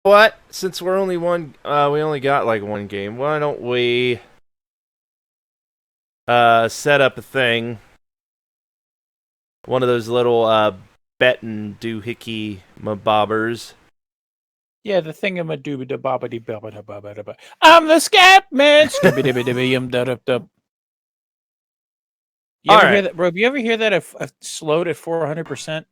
what? Since we're only we only got like one game. Why don't we set up a thing? One of those little bet and doohickey mabobbers. Yeah, the thingamadooba-da-bobbity-bobbity-bobbity. I'm the scat man. Skibidi-bidi-bidi-yum-da-dub-dub. You ever hear that, bro? You ever hear that if slowed at 400%?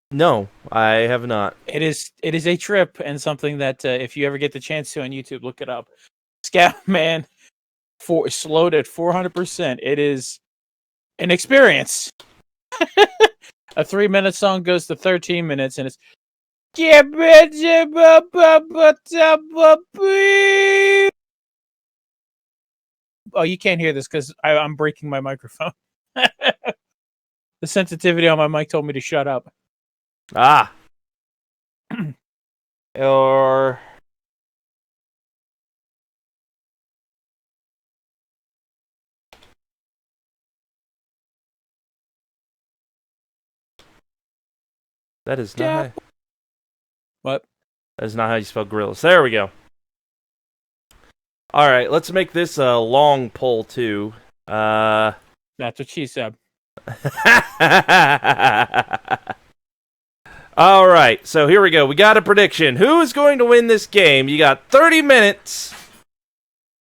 No, I have not. It is a trip and something that if you ever get the chance to on YouTube, look it up. Scatman slowed at 400%. It is an experience. A 3-minute song goes to 13 minutes, and it's oh, you can't hear this because I'm breaking my microphone. The sensitivity on my mic told me to shut up. Ah. Or that is not What? That is not how you spell gorillas. There we go. All right, let's make this a long poll too. That's what she said. All right, so here we go. We got a prediction. Who is going to win this game? You got 30 minutes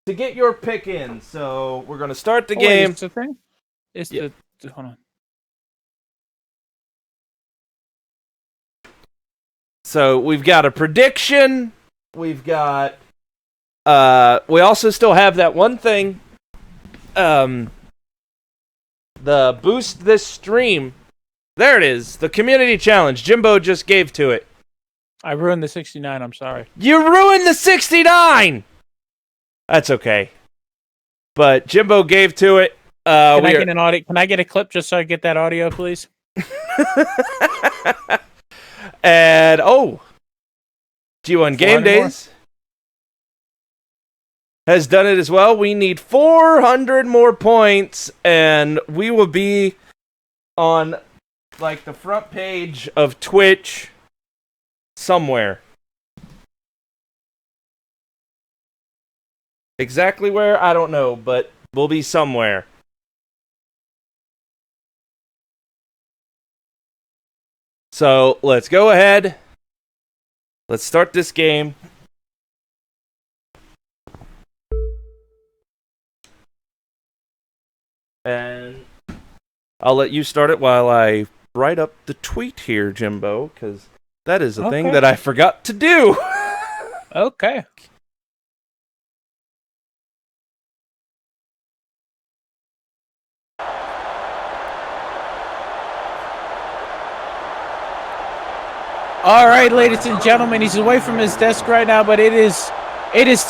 to get your pick in. So we're going to start the game. Wait, it's the thing? Hold on. So we've got a prediction. We've got... we also still have that one thing. The boost this stream. There it is. The community challenge. Jimbo just gave to it. I ruined the 69. I'm sorry. You ruined the 69! That's okay. But Jimbo gave to it. Can I get an audio? Can I get a clip just so I get that audio, please? And, G1 Game Days has done it as well. We need 400 more points, and we will be on, like, the front page of Twitch somewhere. Exactly where? I don't know, but we'll be somewhere. So, let's go ahead. Let's start this game. And I'll let you start it while I write up the tweet here, Jimbo, because that is a thing that I forgot to do. Okay. All right, ladies and gentlemen, he's away from his desk right now, but it is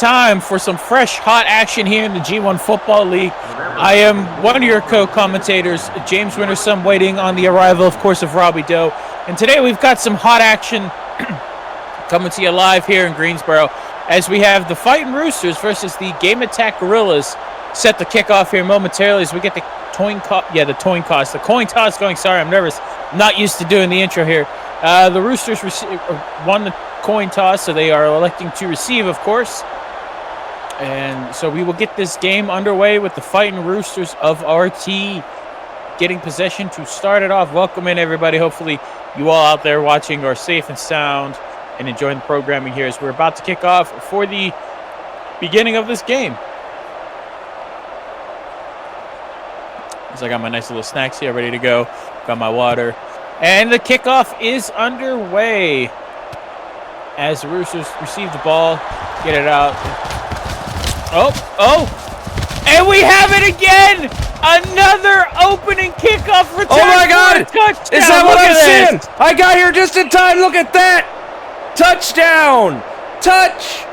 time for some fresh, hot action here in the G1 Football League. I am one of your co-commentators, James Wintersum, waiting on the arrival, of course, of Robbie Doe. And today we've got some hot action coming to you live here in Greensboro as we have the Fighting Roosters versus the Game Attack Gorillas set to kick off here momentarily as we get the coin toss going. Sorry, I'm nervous. I'm not used to doing the intro here. The Roosters won the coin toss, so they are electing to receive, of course. And so we will get this game underway with the Fighting Roosters of RT getting possession to start it off. Welcome in, everybody. Hopefully you all out there watching are safe and sound and enjoying the programming here as we're about to kick off for the beginning of this game. So I got my nice little snacks here ready to go. Got my water. And the kickoff is underway as the Roosters receive the ball, get it out. And we have it again! Another opening kickoff return. Oh my God! Touchdown. Is that what I'm seeing? I got here just in time. Look at that! Touchdown! Touchdown!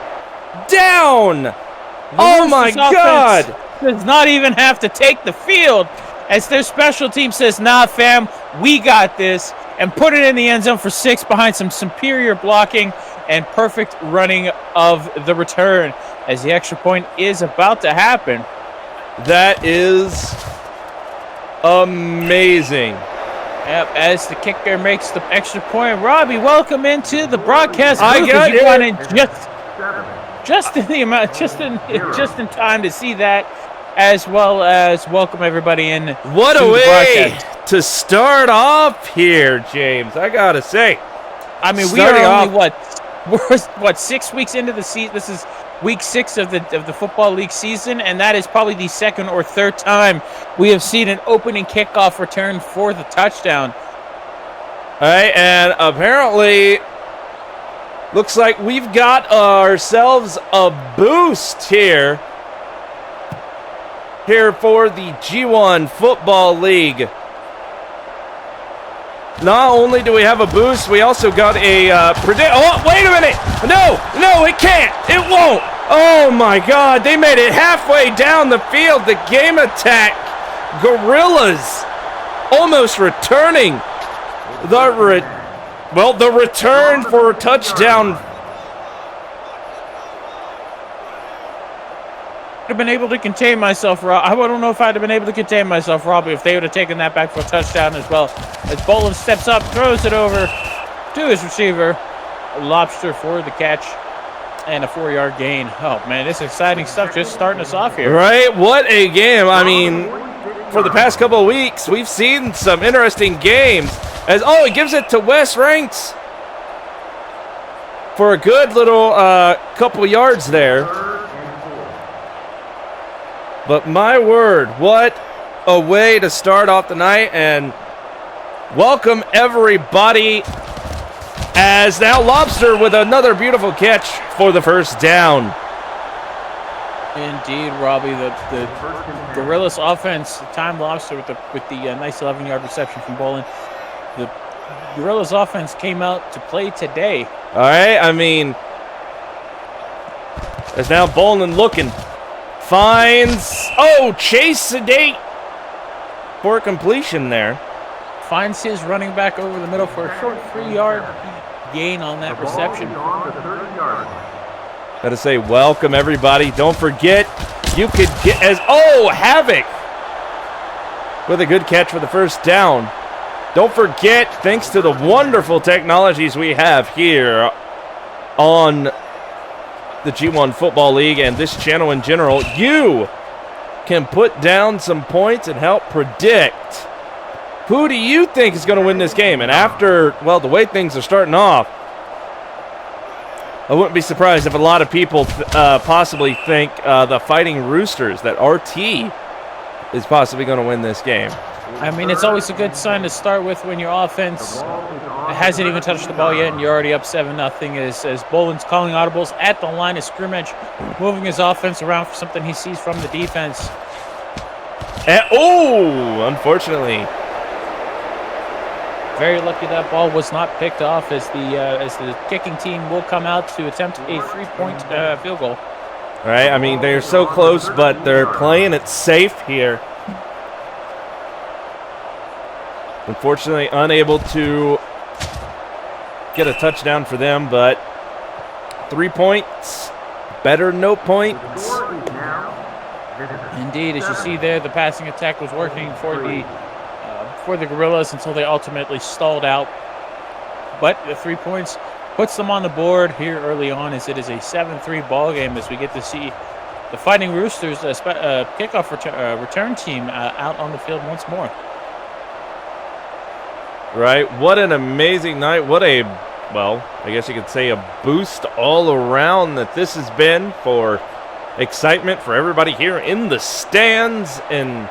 Oh my God! Does not even have to take the field as their special team says, nah, fam, we got this, and put it in the end zone for 6 behind some superior blocking and perfect running of the return as the extra point is about to happen. That is amazing. Yep, as the kicker makes the extra point. Robbie, welcome into the broadcast booth. I got you got in just in time to see that, as well as welcome everybody in. What a way to start off here, James. I gotta say. I mean, we are only what 6 weeks into the season. This is week 6 of the football league season, and that is probably the second or third time we have seen an opening kickoff return for the touchdown. All right, and apparently looks like we've got ourselves a boost here for the G1 Football League. Not only do we have a boost, we also got a oh, wait a minute! No, it can't! It won't! Oh my God, they made it halfway down the field. The game attack Gorillas almost returning the return for a touchdown. Have been able to contain myself, Rob. I don't know if I'd have been able to contain myself, Robbie, if they would have taken that back for a touchdown as well. As Bolin steps up, throws it over to his receiver. Lobster for the catch and a 4-yard gain. Oh man, this is exciting stuff just starting us off here. Right? What a game. I mean, for the past couple of weeks, we've seen some interesting games. He gives it to Wes Ranks for a good little couple yards there. But my word, what a way to start off the night, and welcome everybody as now Lobster with another beautiful catch for the first down. Indeed, Robbie, the Gorillas offense, Time Lobster with the nice 11-yard reception from Bolin. The Gorillas offense came out to play today. All right, I mean, as now Bolin looking. Finds, Chase Sedate for completion there. Finds his running back over the middle for a short 3-yard gain on that reception. Gotta say, welcome everybody. Don't forget, you could get Havoc with a good catch for the first down. Don't forget, thanks to the wonderful technologies we have here on the G1 Football League and this channel in general, you can put down some points and help predict who do you think is going to win this game. And after, the way things are starting off, I wouldn't be surprised if a lot of people possibly think the Fighting Roosters, that RT is possibly going to win this game. I mean, it's always a good sign to start with when your offense hasn't even touched the ball yet and you're already up 7-0 as Bolin's calling audibles at the line of scrimmage, moving his offense around for something he sees from the defense. Unfortunately. Very lucky that ball was not picked off as the kicking team will come out to attempt a 3-point field goal. All right, I mean, they're so close, but they're playing it safe here. Unfortunately, unable to get a touchdown for them, but 3 points, better no points. Indeed, as you see there, the passing attack was working for the Gorillas until they ultimately stalled out. But the 3 points puts them on the board here early on, as it is a 7-3 ball game as we get to see the Fighting Roosters kickoff return team out on the field once more. Right, what an amazing night. What a, I guess you could say a boost all around that this has been for excitement for everybody here in the stands and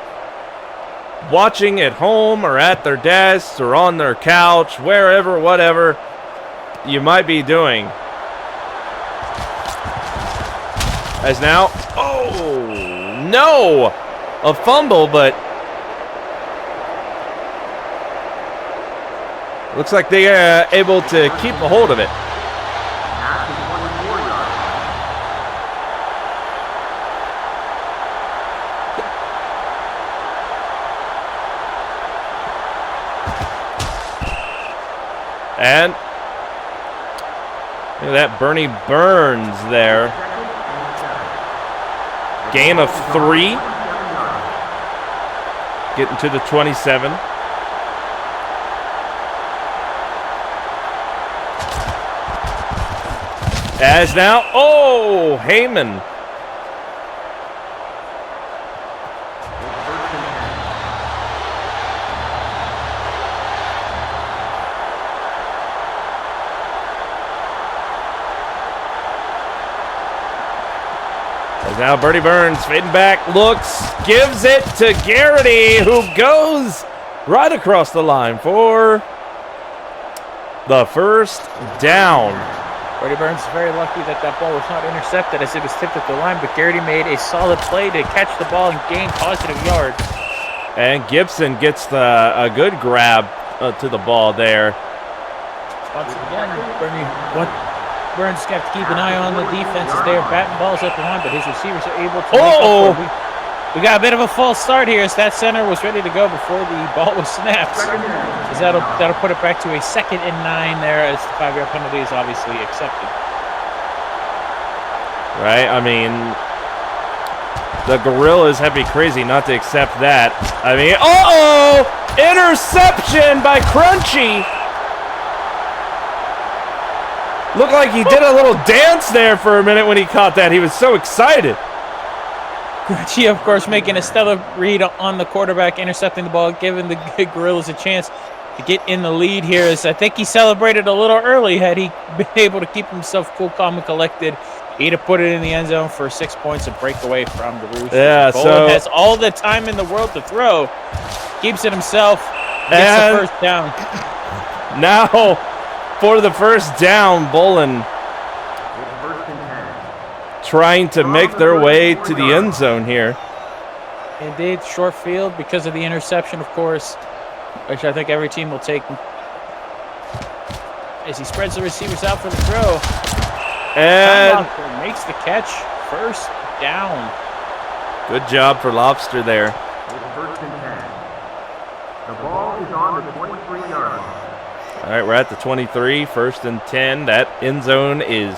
watching at home or at their desks or on their couch, wherever, whatever you might be doing. As now, a fumble, but looks like they are able to keep a hold of it. And look at that, Bernie Burns there. Gain of 3. Getting to the 27. As now, oh, Heyman. As now Bertie Burns fading back, looks, gives it to Garrity, who goes right across the line for the first down. Bertie Burns is very lucky that that ball was not intercepted as it was tipped at the line, but Garrity made a solid play to catch the ball and gain positive yards. And Gibson gets a good grab to the ball there. Once again, Burns is going to have to keep an eye on the defense as they are batting balls at the line, but his receivers are able to make up for it. We got a bit of a false start here as that center was ready to go before the ball was snapped. As that'll put it back to a 2nd and 9 there as the 5-yard penalty is obviously accepted. Right, I mean, the Gorillas have to be crazy not to accept that. I mean, interception by Crunchy. Looked like he did a little dance there for a minute when he caught that. He was so excited. Crunchy, of course, making a stellar read on the quarterback, intercepting the ball, giving the Gorillas a chance to get in the lead here. As I think he celebrated a little early. Had he been able to keep himself cool, calm, and collected, he'd have put it in the end zone for 6 points, a breakaway from the Roosters. Yeah, Bolin has all the time in the world to throw, keeps it himself, gets the first down. Now, for the first down, Bolin trying to make their way to the end zone here. Indeed, short field because of the interception, of course, which I think every team will take. As he spreads the receivers out for the throw. And makes the catch. First down. Good job for Lobster there. First and 10. The ball is on the 23-yard line. All right, we're at the 23, 1st and 10. That end zone is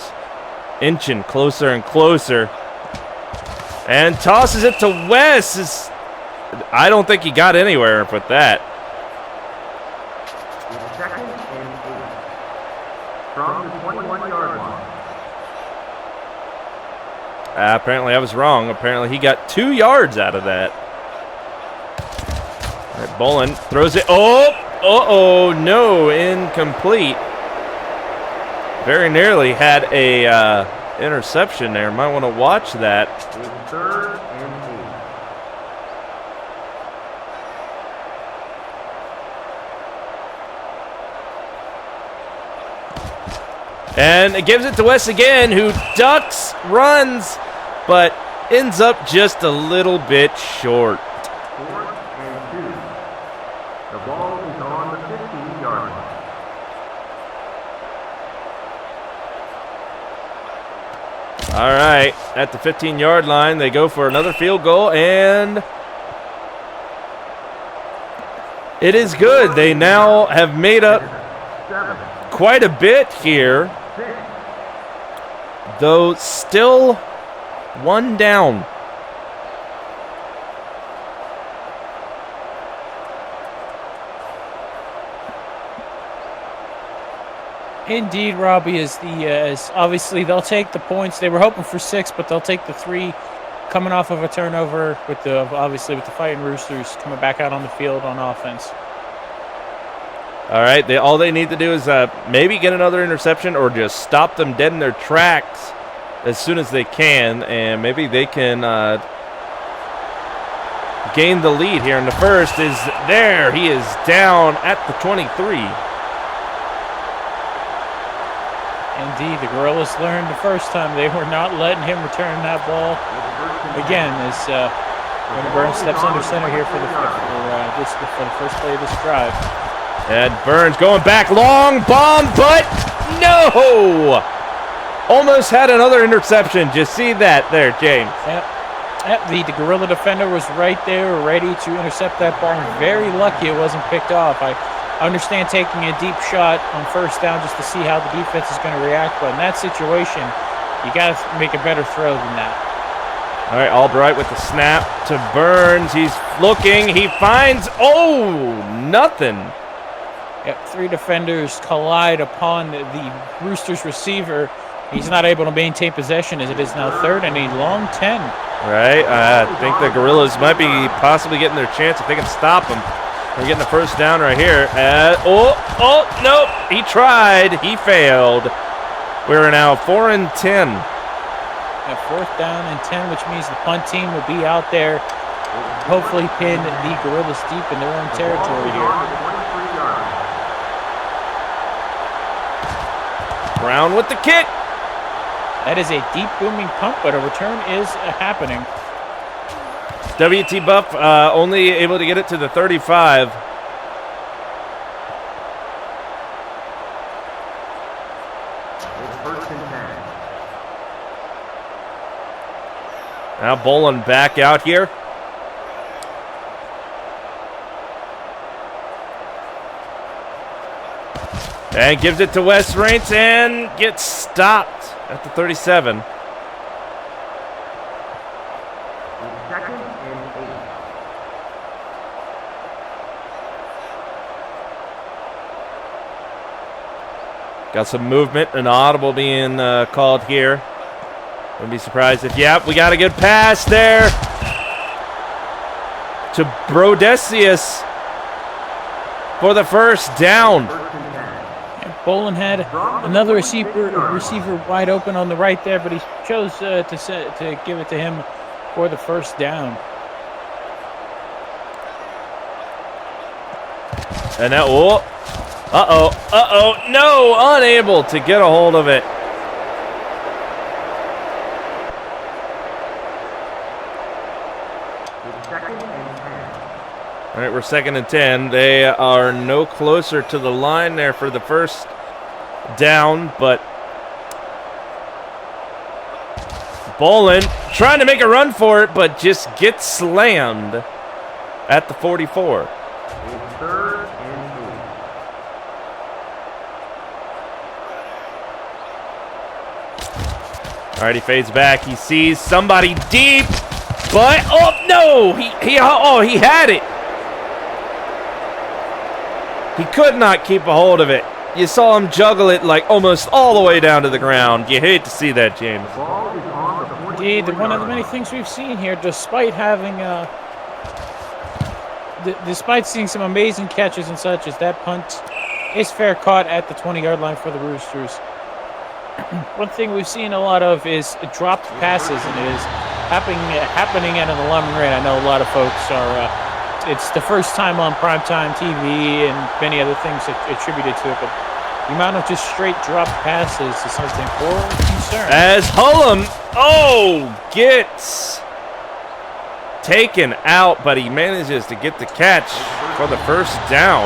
inching closer and closer. And tosses it to Wes. I don't think he got anywhere with that. It's 2nd and 8. From the 21-yard line. Apparently I was wrong. Apparently he got 2 yards out of that. All right, Bolin throws it. Oh, no, incomplete. Very nearly had a interception there. Might want to watch that. It's 3rd and 8. And it gives it to Wes again, who ducks, runs, but ends up just a little bit short. 4th and 2. The ball is on the 15-yard line. All right, at the 15-yard line, they go for another field goal, and it is good. They now have made up quite a bit here, though still 1 down. Indeed, Robbie, is obviously they'll take the points. They were hoping for 6, but they'll take the 3 coming off of a turnover with the Fighting Roosters coming back out on the field on offense. All right, all they need to do is maybe get another interception or just stop them dead in their tracks as soon as they can, and maybe they can gain the lead here. And the first is there. He is down at the 23. Indeed, the Gorillas learned the first time they were not letting him return that ball again as when Burns steps under center here for the first play of this drive. And Burns going back, long bomb, but no! Almost had another interception. Just see that there, James. Yep, the Gorilla defender was right there, ready to intercept that ball. Very lucky it wasn't picked off. I understand taking a deep shot on first down just to see how the defense is going to react, but in that situation, you got to make a better throw than that. All right, Albright with the snap to Burns. He's looking. He finds, nothing. Yep, 3 defenders collide upon the Roosters receiver He's not able to maintain possession as it is now 3rd and a long 10. Right, I think the Gorillas might be possibly getting their chance if they can stop them. They're getting the first down right here. Nope, he tried, he failed. We're now 4 and 10. At 4th down and 10, which means the punt team will be out there, hopefully pin the Gorillas deep in their own territory here. Brown with the kick. That is a deep booming punt, but a return is happening. WT Buff only able to get it to the 35. Now Bolin back out here. And gives it to Wes Raints and gets stopped at the 37. Second and 8. Got some movement, an audible being called here. Wouldn't be surprised if, we got a good pass there to Brodesius for the first down. Bolin had another receiver wide open on the right there, but he chose to give it to him for the first down. And now, no, unable to get a hold of it. All right, we're 2nd and 10. They are no closer to the line there for the first down, but Bolin trying to make a run for it, but just gets slammed at the 44. 3rd and 8. All right, he fades back. He sees somebody deep, but he had it. He could not keep a hold of it. You saw him juggle it like almost all the way down to the ground. You hate to see that, James. Indeed, one of the many things we've seen here, despite having, despite seeing some amazing catches and such, is that punt is fair caught at the 20-yard line for the Roosters. One thing we've seen a lot of is dropped passes, and it is happening at an alarming rate. I know a lot of folks are. It's the first time on primetime TV and many other things attributed to it, but the amount of just straight drop passes is something for concern. As Hullum, gets taken out, but he manages to get the catch for the first down.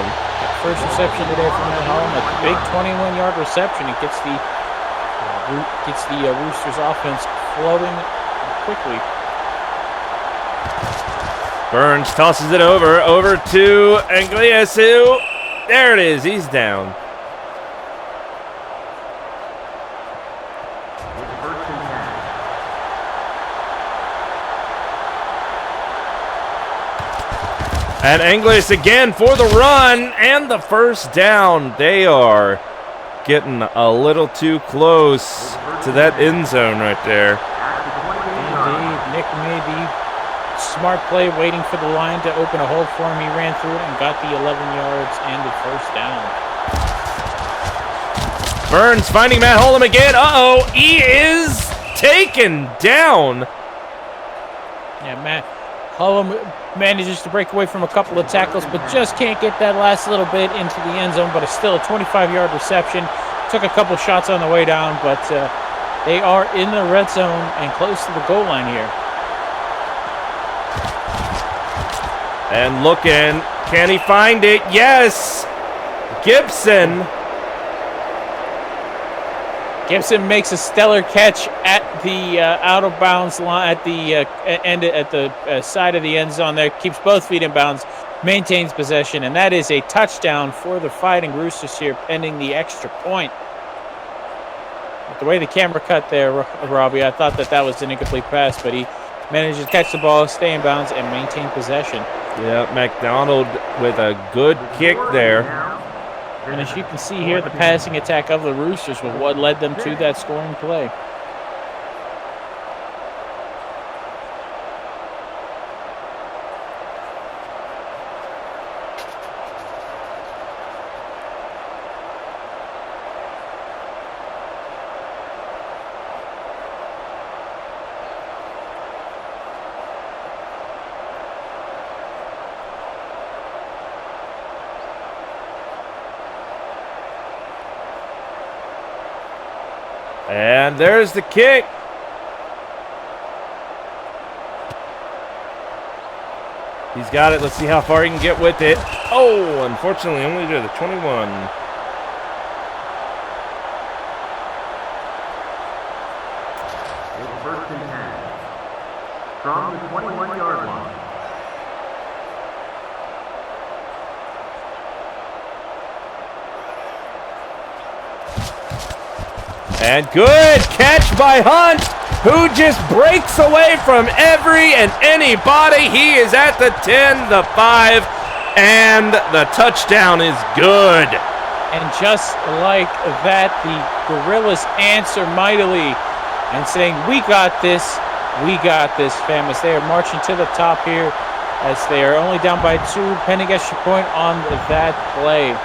First reception today from Matt Hullum, a big 21-yard reception. It gets the Roosters offense flowing quickly. Burns tosses it over to Angliasu. There it is. He's down. And Anglias again for the run and the first down. They are getting a little too close to that end zone right there. Indeed, Nick made the smart play waiting for the line to open a hole for him. He ran through it and got the 11 yards and the first down. Burns finding Matt Hullum again. He is taken down. Yeah, Matt Hullum manages to break away from a couple of tackles, but just can't get that last little bit into the end zone, but it's still a 25-yard reception. Took a couple shots on the way down, but they are in the red zone and close to the goal line here. And looking, can he find it? Yes! Gibson makes a stellar catch at the out of bounds line, at the side of the end zone there. Keeps both feet in bounds, maintains possession, and that is a touchdown for the Fighting Roosters here, pending the extra point. But the way the camera cut there, Robbie, I thought that was an incomplete pass, but he managed to catch the ball, stay in bounds, and maintain possession. Yeah, McDonald with a good kick there. And as you can see here, the passing attack of the Roosters was what led them to that scoring play. And there's the kick. He's got it. Let's see how far he can get with it. Oh, unfortunately, only to the 21. It's first and 10. From the 21-yard line. And good catch by Hunt, who just breaks away from every and anybody. He is at the 10, the 5, and the touchdown is good. And just like that, the Gorillas answer mightily and saying, we got this, fam, as they are marching to the top here, as they are only down by 2, pending extra point on that play.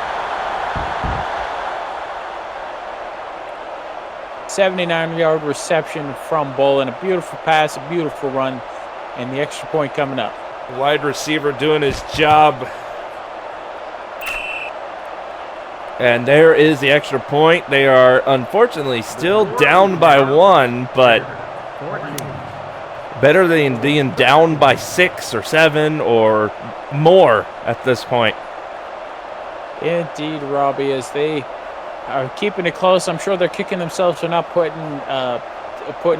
79-yard reception from Bolin. A beautiful pass, a beautiful run, and the extra point coming up. Wide receiver doing his job. And there is the extra point. They are unfortunately still down by 1, but better than being down by 6 or 7 or more at this point. Indeed, Robbie, as they are keeping it close. I'm sure they're kicking themselves for not putting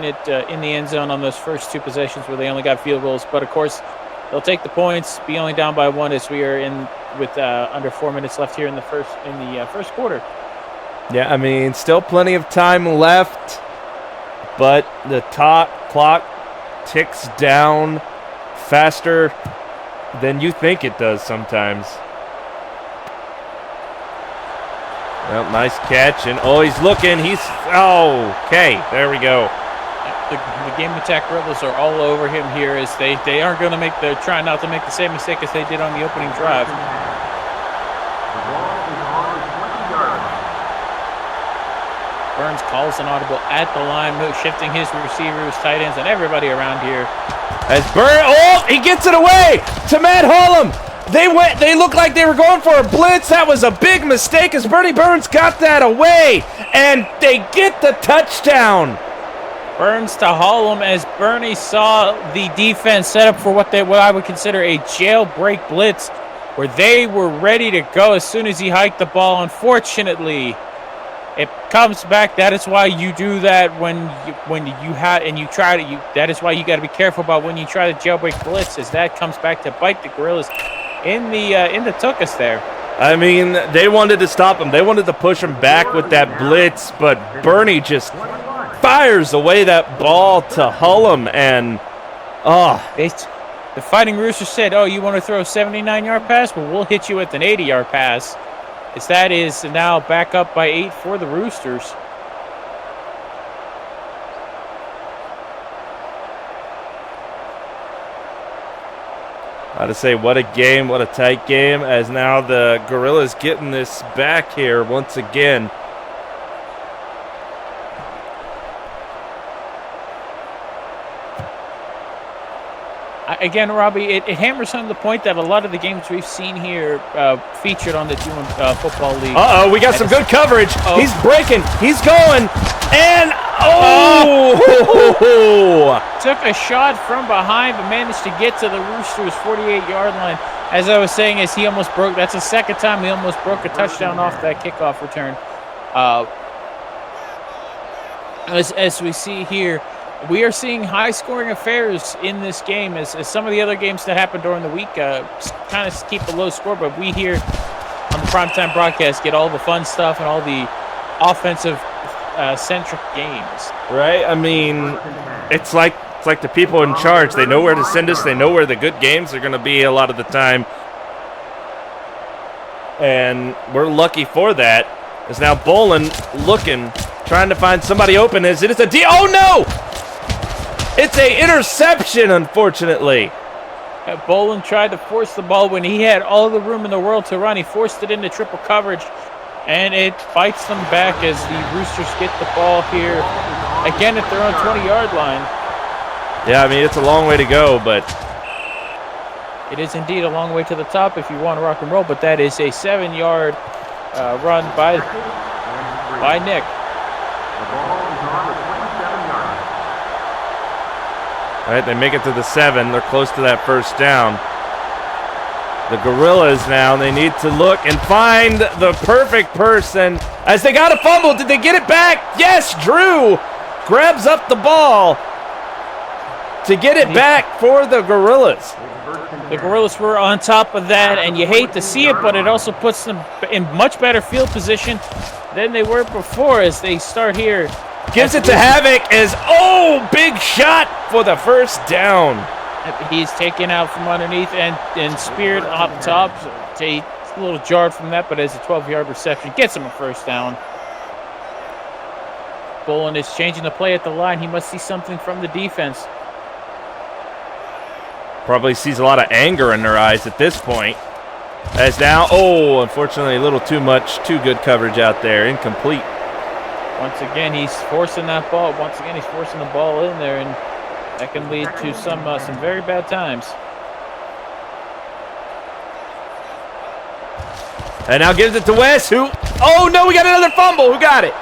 it in the end zone on those first 2 possessions where they only got field goals. But of course, they'll take the points, be only down by 1 as we are in with under 4 minutes left here in the first quarter. Yeah, I mean, still plenty of time left, but the clock ticks down faster than you think it does sometimes. Well, nice catch, and he's looking. Okay, there we go. The game attack Rebels are all over him here as they aren't going to they're trying not to make the same mistake as they did on the opening drive. The ball is on the 20-yard line. Burns calls an audible at the line, shifting his receivers, tight ends, and everybody around here. As he gets it away to Matt Hollum. They looked like they were going for a blitz. That was a big mistake as Bernie Burns got that away, and they get the touchdown. Burns to Hollum as Bernie saw the defense set up for what I would consider a jailbreak blitz, where they were ready to go as soon as he hiked the ball. Unfortunately, it comes back. That is why you do that that is why you got to be careful about when you try to jailbreak blitz, as that comes back to bite the Gorillas in the tuchus there. I mean, they wanted to stop him. They wanted to push him back with that blitz, but Bernie just fires away that ball to Hullum, and the Fighting Roosters said, you want to throw a 79-yard pass? Well, we'll hit you with an 80-yard pass. As that is now back up by 8 for the Roosters. Got to say, what a game, what a tight game, as now the Gorillas getting this back here once again. Again, Robbie, it hammers home the point that a lot of the games we've seen here featured on the G1 Football League. We got some good coverage. He's breaking. He's going. And, took a shot from behind, but managed to get to the Roosters' 48-yard line. As I was saying, he almost broke. That's the second time he almost broke a touchdown off that kickoff return. As we see here, we are seeing high-scoring affairs in this game as some of the other games that happened during the week kind of keep a low score, but we here on the primetime broadcast get all the fun stuff and all the offensive centric games. Right? I mean, it's like the people in charge. They know where to send us. They know where the good games are going to be a lot of the time. And we're lucky for that. As now Bolin looking, trying to find somebody open. As it is a D. Oh no! It's a interception, unfortunately. Bolin tried to force the ball when he had all the room in the world to run. He forced it into triple coverage, and it bites them back as the Roosters get the ball here again at their own 20-yard line. Yeah, I mean, it's a long way to go, but it is indeed a long way to the top if you want to rock and roll, but that is a 7-yard run by Nick. The ball is on the 27-yard line. all right, they make it to the 7. They're close to that first down. The Gorillas now, they need to look and find the perfect person. As they got a fumble, did they get it back? Yes, Drew grabs up the ball to get it back for the Gorillas. The Gorillas were on top of that, and you hate to see it, but it also puts them in much better field position than they were before as they start here. Gives it to Havoc as, oh, big shot for the first down. He's taken out from underneath and speared up top. A little jarred from that, but as a 12-yard reception, gets him a first down. Bolin is changing the play at the line. He must see something from the defense. Probably sees a lot of anger in their eyes at this point. As now, oh, unfortunately, a little too good coverage out there. Incomplete. Once again, he's forcing that ball. Once again, he's forcing the ball in there, and that can lead to some very bad times. And now gives it to Wes, who, oh no, we got another fumble. Who got it?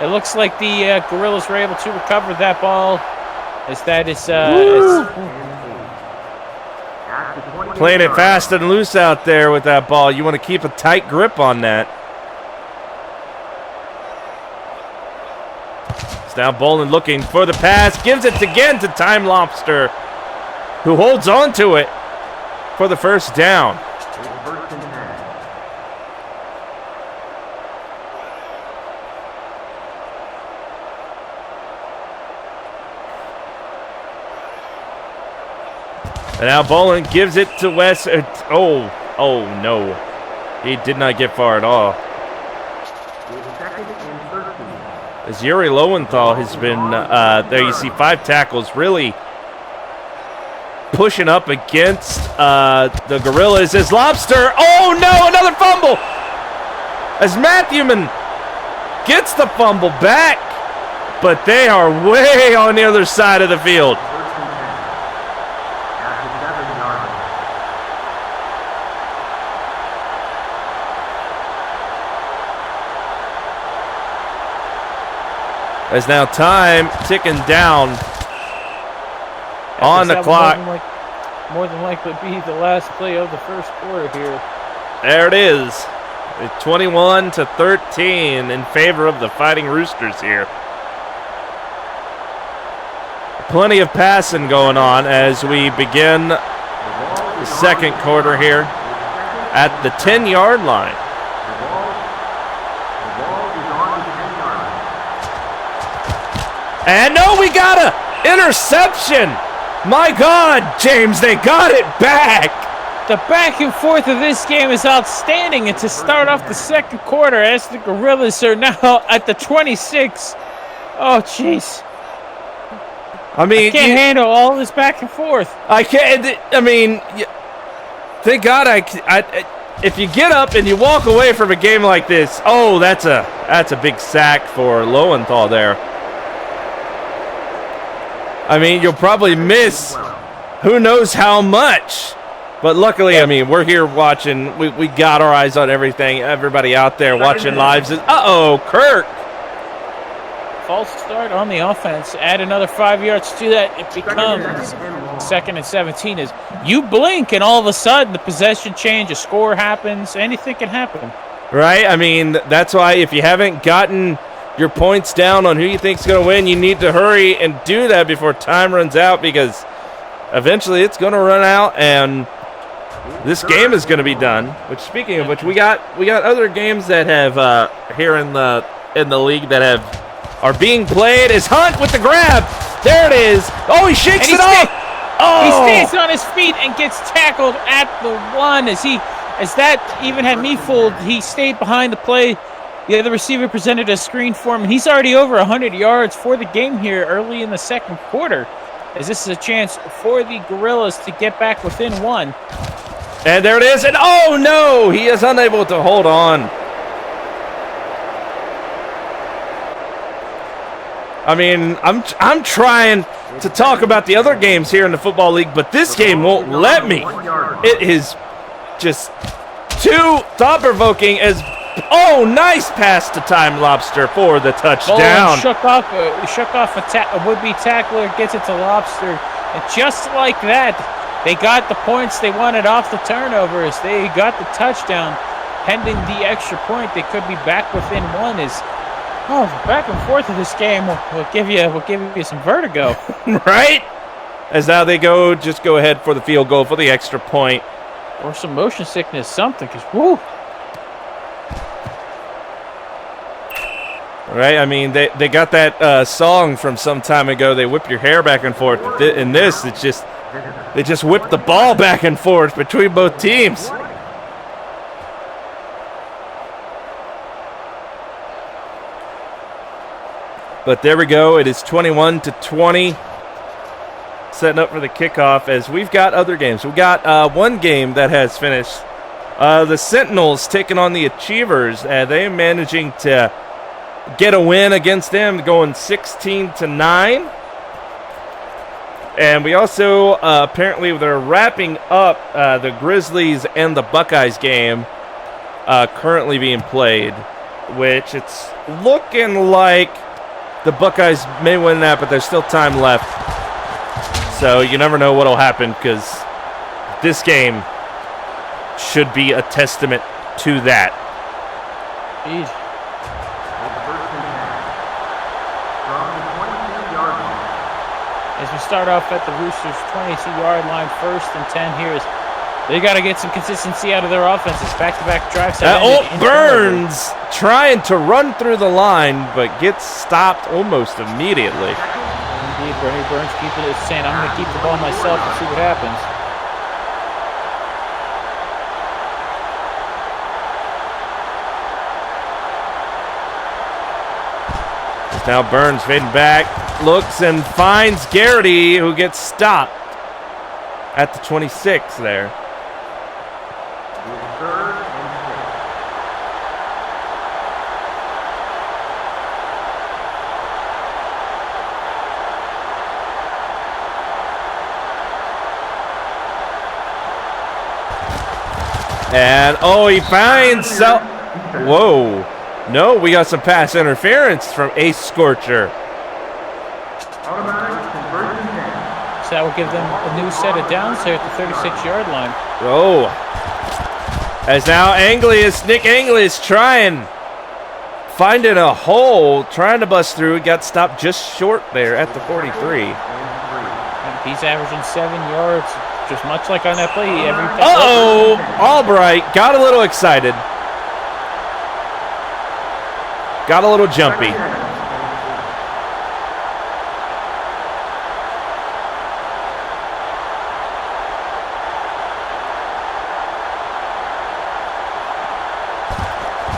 It looks like the Gorillas were able to recover that ball. As that is playing it fast and loose out there with that ball. You want to keep a tight grip on that. It's now Bolin looking for the pass. Gives it again to Time Lobster, who holds on to it for the first down. And now Bolin gives it to Wes. Oh no. He did not get far at all. As Yuri Lowenthal has been, there you see 5 tackles, really pushing up against the Gorillas. As Lobster, oh no, another fumble! As Matthewman gets the fumble back, but they are way on the other side of the field. As now time ticking down on the clock. More than likely be the last play of the first quarter here. There it is. 21-13 in favor of the Fighting Roosters here. Plenty of passing going on as we begin the second quarter here at the 10-yard line. And no, we got a interception. My God, James, they got it back. The back and forth of this game is outstanding. And to start off the second quarter, as the Gorillas are now at the 26. Oh, jeez. I mean, I can't handle all this back and forth. I can't. I mean, thank God if you get up and you walk away from a game like this, oh, that's a big sack for Lowenthal there. I mean, you'll probably miss who knows how much. But luckily, I mean, we're here watching. We got our eyes on everything. Everybody out there watching lives. Uh-oh, Kirk. False start on the offense. Add another 5 yards to that. It becomes 2nd and 17. As you blink and all of a sudden the possession change, a score happens. Anything can happen. Right? I mean, that's why if you haven't gotten your points down on who you think's going to win, you need to hurry and do that before time runs out, because eventually it's going to run out and this game is going to be done. Which, speaking of which, we got other games that have here in the league that are being played. As Hunt with the grab, there it is. Oh, he shakes it off. He stays on his feet and gets tackled at the 1 as he as that even had me fooled. He stayed behind the play. The other receiver presented a screen for him, and he's already over 100 yards for the game here early in the second quarter, as this is a chance for the Gorillas to get back within one. And there it is, and oh no, he is unable to hold on. I mean, I'm trying to talk about the other games here in the Football League, but this game won't let me. It is just too thought-provoking as, oh, nice pass to Time Lobster for the touchdown. Shook off a would-be tackler, gets it to Lobster, and just like that, they got the points they wanted off the turnovers. They got the touchdown. Pending the extra point, they could be back within one. Back and forth of this game will give you some vertigo. Right? As now they just go ahead for the field goal for the extra point. Or some motion sickness, something, because whoo. Right, I mean, they got that song from some time ago, they whip your hair back and forth. In this, they just whip the ball back and forth between both teams. But there we go, it is 21-20. Setting up for the kickoff as we've got other games. We've got one game that has finished. The Sentinels taking on the Achievers. They're managing to get a win against them, going 16-9. And we also, apparently, they're wrapping up the Grizzlies and the Buckeyes game currently being played, which it's looking like the Buckeyes may win that, but there's still time left. So you never know what'll happen, because this game should be a testament to that. Indeed. As we start off at the Roosters' 22-yard line, 1st and 10 here. They got to get some consistency out of their offenses. Back-to-back drives. Burns trying to run through the line, but gets stopped almost immediately. Indeed, Bernie Burns keeping it, saying, I'm going to keep the ball myself and see what happens. Now Burns fading back, looks and finds Garrity, who gets stopped at the 26 there. And, he finds... Whoa. No, we got some pass interference from Ace Scorcher. So that will give them a new set of downs here at the 36-yard line. Oh. As now Nick Anglius finding a hole, trying to bust through. Got stopped just short there at the 43. And he's averaging 7 yards, just much like on that play. Albright got a little excited. Got a little jumpy.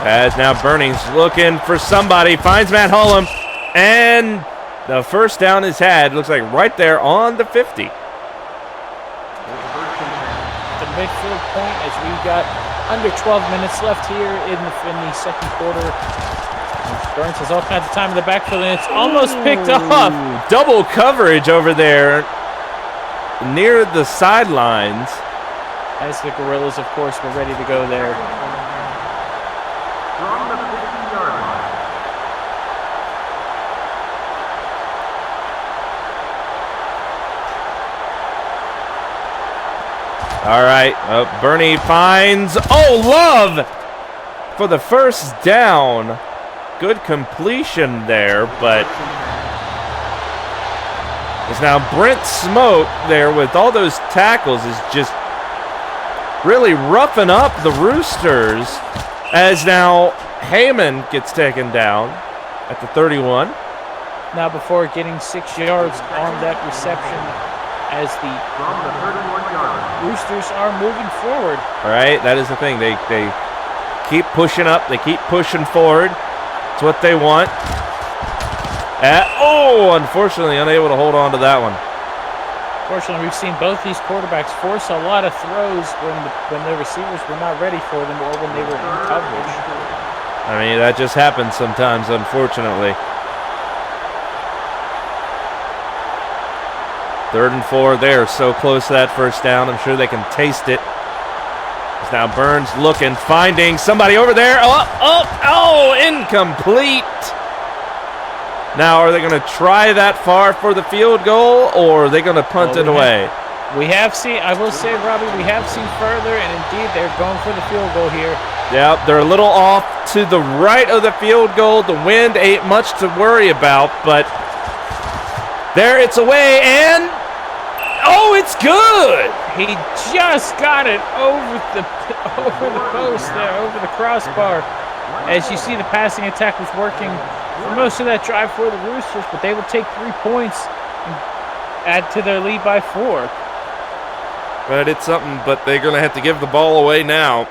As now Burnings looking for somebody, finds Matt Hullum, and the first down is had. Looks like right there on the 50. The midfield point as we've got under 12 minutes left here in the second quarter. Burns has all kinds of time in the backfield, and it's almost picked up. Double coverage over there near the sidelines. As the Gorillas, of course, were ready to go there. From the 50-yard line. All right, Bernie finds, Love for the first down. Good completion there, but it's now Brent Smoke there with all those tackles is just really roughing up the Roosters, as now Heyman gets taken down at the 31. Now before getting 6 yards on that reception, as the From the 31-yard line. Roosters are moving forward. All right, that is the thing. They keep pushing up. They keep pushing forward. It's what they want. Unfortunately, unable to hold on to that one. Fortunately, we've seen both these quarterbacks force a lot of throws when the receivers were not ready for them or when they were in coverage. I mean, that just happens sometimes, unfortunately. 3rd and 4. They are so close to that first down. I'm sure they can taste it. It's now Burns looking, finding somebody over there. Incomplete. Now, are they going to try that far for the field goal, or are they going to punt it away? We have seen, I will say, Robbie, we have seen further, and indeed they're going for the field goal here. Yeah, they're a little off to the right of the field goal. The wind ain't much to worry about, but there it's away, and it's good. He just got it over the post there, over the crossbar. As you see, the passing attack was working for most of that drive for the Roosters, but they will take 3 points and add to their lead by 4. But it's something, but they're going to have to give the ball away now.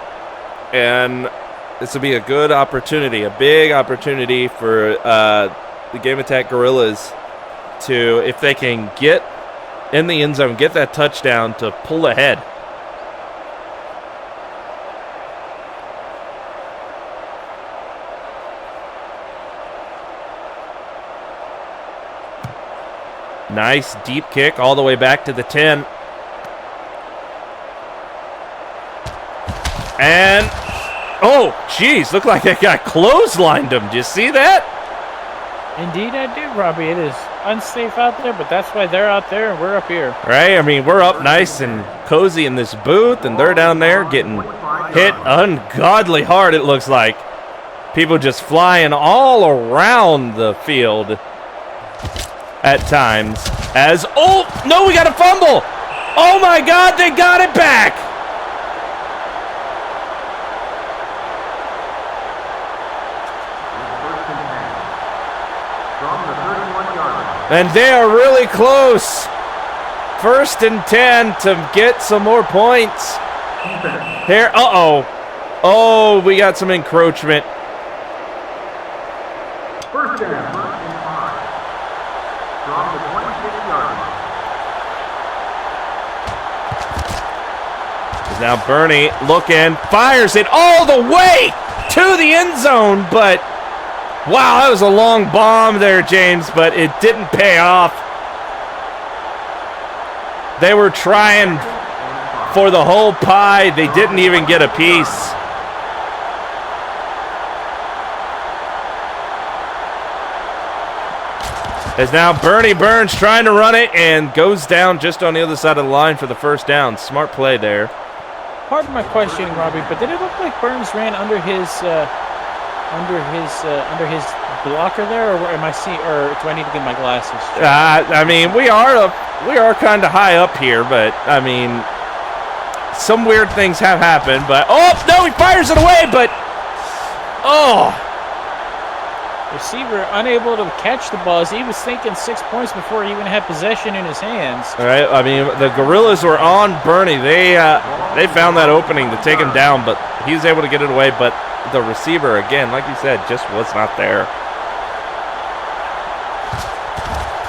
And this will be a good opportunity, a big opportunity for the Game Attack Gorillas to, if they can get in the end zone, get that touchdown to pull ahead. Nice deep kick all the way back to the 10. And, geez, looked like that guy clotheslined him. Do you see that? Indeed I do, Robbie. It is unsafe out there, but that's why they're out there and we're up here. Right? I mean, we're up nice and cozy in this booth, and they're down there getting hit ungodly hard, it looks like. People just flying all around the field at times. No, we got a fumble. Oh, my God, they got it back. And they are really close. 1st and 10 to get some more points. Here, Oh, we got some encroachment. 1st and 5. From the 26-yard line. Now Bernie looking, fires it all the way to the end zone, but wow, that was a long bomb there, James, but it didn't pay off. They were trying for the whole pie. They didn't even get a piece. As now Bernie Burns trying to run it and goes down just on the other side of the line for the first down. Smart play there. Pardon my questioning, Robbie, but did it look like Burns ran under his blocker there, or am I seeing? Or do I need to get my glasses? I mean, we are kind of high up here, but I mean, some weird things have happened. But no, he fires it away, but receiver unable to catch the ball as he was thinking 6 points before he even had possession in his hands. All right, I mean, the Gorillas were on Bernie. They found that opening to take him down, but he was able to get it away. But the receiver, again, like you said, just was not there.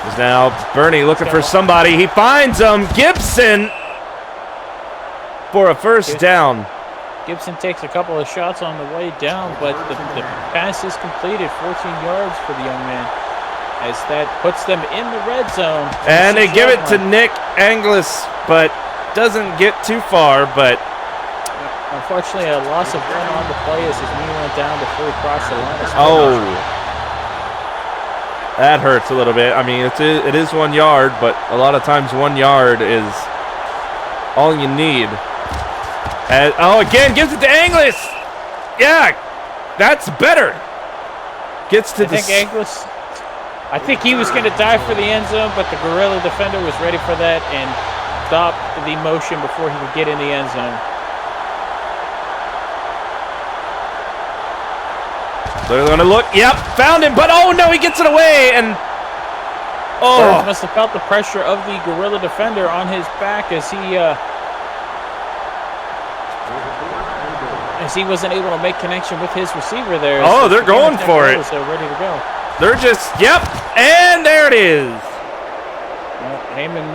Is now Bernie looking for somebody. He finds him. Gibson for a first down. Gibson takes a couple of shots on the way down, but the pass is completed, 14 yards for the young man, as that puts them in the red zone. And they give it to Nick Anglis, but doesn't get too far. But unfortunately, a loss of 1 on the play as his knee went down before he crossed the line. That hurts a little bit. I mean, it is 1 yard, but a lot of times 1 yard is all you need. Again, gives it to Anglis. Yeah, that's better. Gets to Anglis. I think he was going to dive for the end zone, but the Gorilla defender was ready for that and stopped the motion before he could get in the end zone. They're going to look. Yep, found him, but no, he gets it away, and Burns must have felt the pressure of the Gorilla defender on his back as he wasn't able to make connection with his receiver there. Oh, they're going for it. They're ready to go. They're just, yep, and there it is. Heyman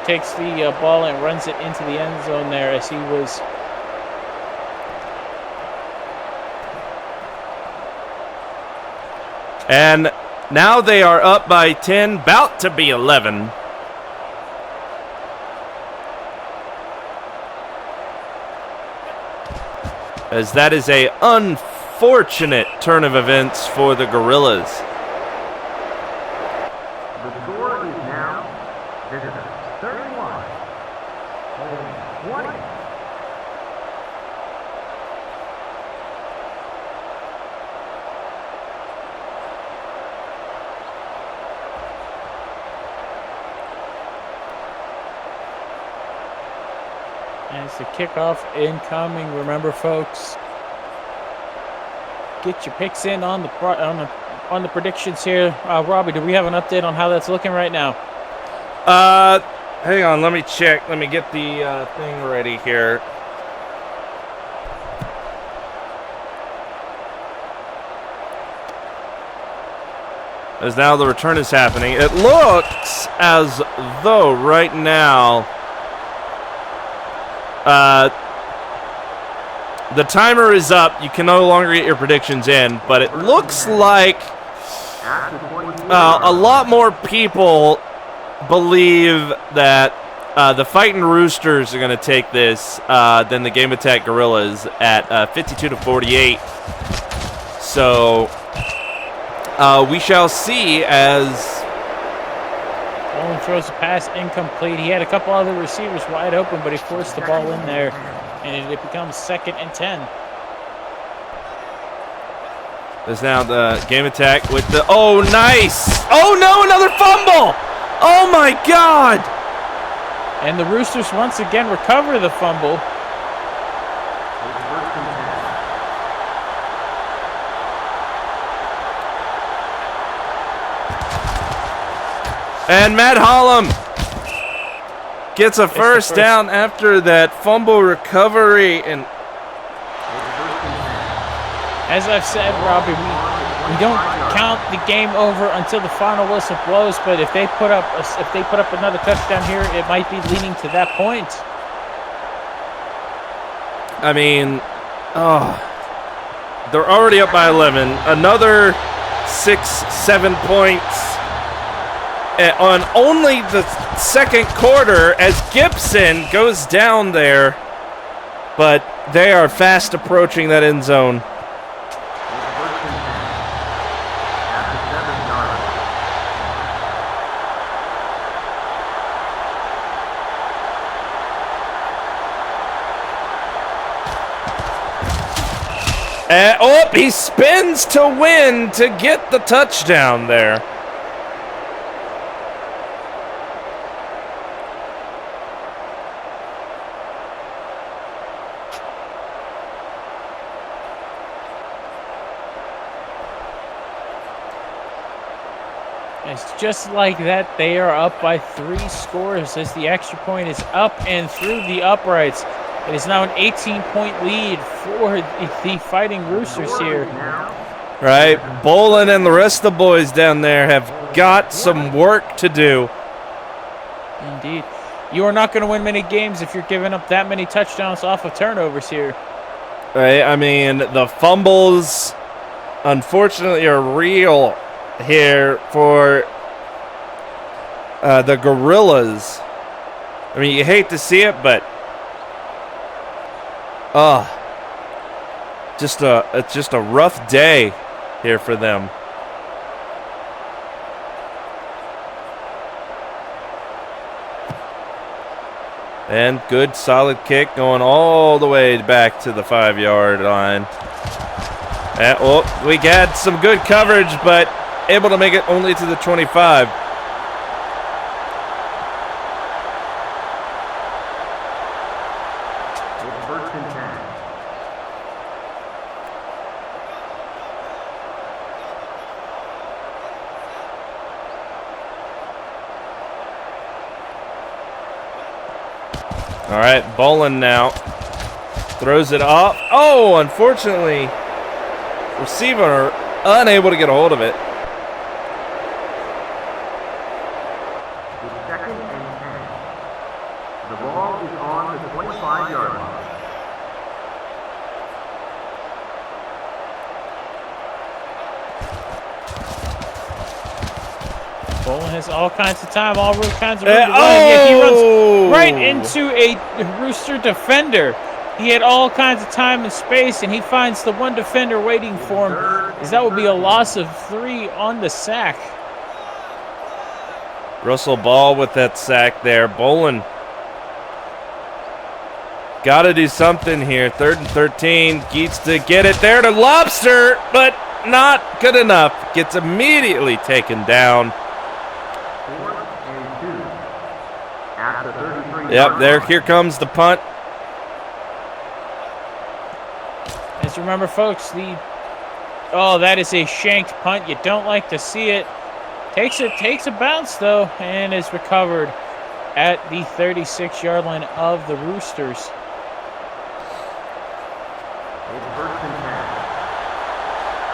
takes the ball and runs it into the end zone there as he was. And now they are up by 10, about to be 11. As that is a unfortunate turn of events for the Gorillas. The score is now Visitors 31, Home 20. As the kickoff incoming, remember, folks, get your picks in on the predictions here. Robbie, do we have an update on how that's looking right now? Hang on, let me check. Let me get the thing ready here. As now the return is happening. It looks as though right now the timer is up. You can no longer get your predictions in, but it looks like a lot more people believe that the Fighting Roosters are going to take this than the Game Attack Gorillas at 52-48. So we shall see as Olin throws a pass incomplete. He had a couple other receivers wide open, but he forced the ball in there, and it becomes 2nd and 10. There's now the Game Attack with the, oh, nice! Oh, no, another fumble! Oh, my God! And the Roosters once again recover the fumble. And Matt Hollum gets a first down after that fumble recovery. And as I've said, Robbie, we don't count the game over until the final whistle blows. But if they put up another touchdown here, it might be leaning to that point. I mean, they're already up by 11. Another 6-7 points on only the second quarter as Gibson goes down there, but they are fast approaching that end zone. And, he spins to win to get the touchdown there. It's just like that. They are up by 3 scores as the extra point is up and through the uprights. It is now an 18-point lead for the Fighting Roosters here. Right. Bolin and the rest of the boys down there have got some work to do. Indeed. You are not going to win many games if you're giving up that many touchdowns off of turnovers here. Right. I mean, the fumbles, unfortunately, are real here for the Gorillas. I mean, you hate to see it, but it's just a rough day here for them. And good solid kick going all the way back to the 5-yard line. And, we got some good coverage, but able to make it only to the 25. All right, Bolin now throws it off. Oh, unfortunately, receiver unable to get a hold of it. It's 2nd and 10. The ball is on the 25-yard line. Bolin has all kinds of time, all kinds of room to run. Yet he runs right into a Rooster defender. He had all kinds of time and space, and he finds the one defender waiting for him, as that would be a loss of 3 on the sack. Russell Ball with that sack there. Bolin got to do something here. 3rd and 13. Geets to get it there to Lobster, but not good enough. Gets immediately taken down. 4th and 2. At the 33-yard Yep, there. line. Here comes the punt. As you remember, folks, that is a shanked punt. You don't like to see it. Takes a bounce though, and is recovered at the 36-yard line of the Roosters. It's 1st and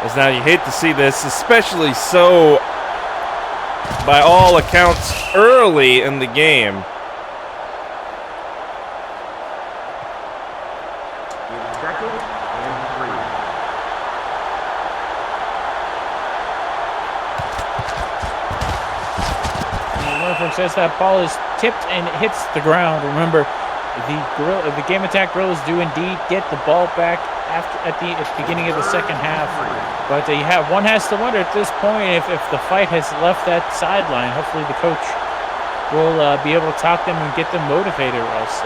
10. As now you hate to see this, especially so by all accounts early in the game. It's 2nd and 3. Norfolk says that ball is tipped and hits the ground. Remember, the Game Attack Gorillas do indeed get the ball back at the beginning of the second half. But one has to wonder at this point if the fight has left that sideline. Hopefully the coach will be able to talk them and get them motivated, or else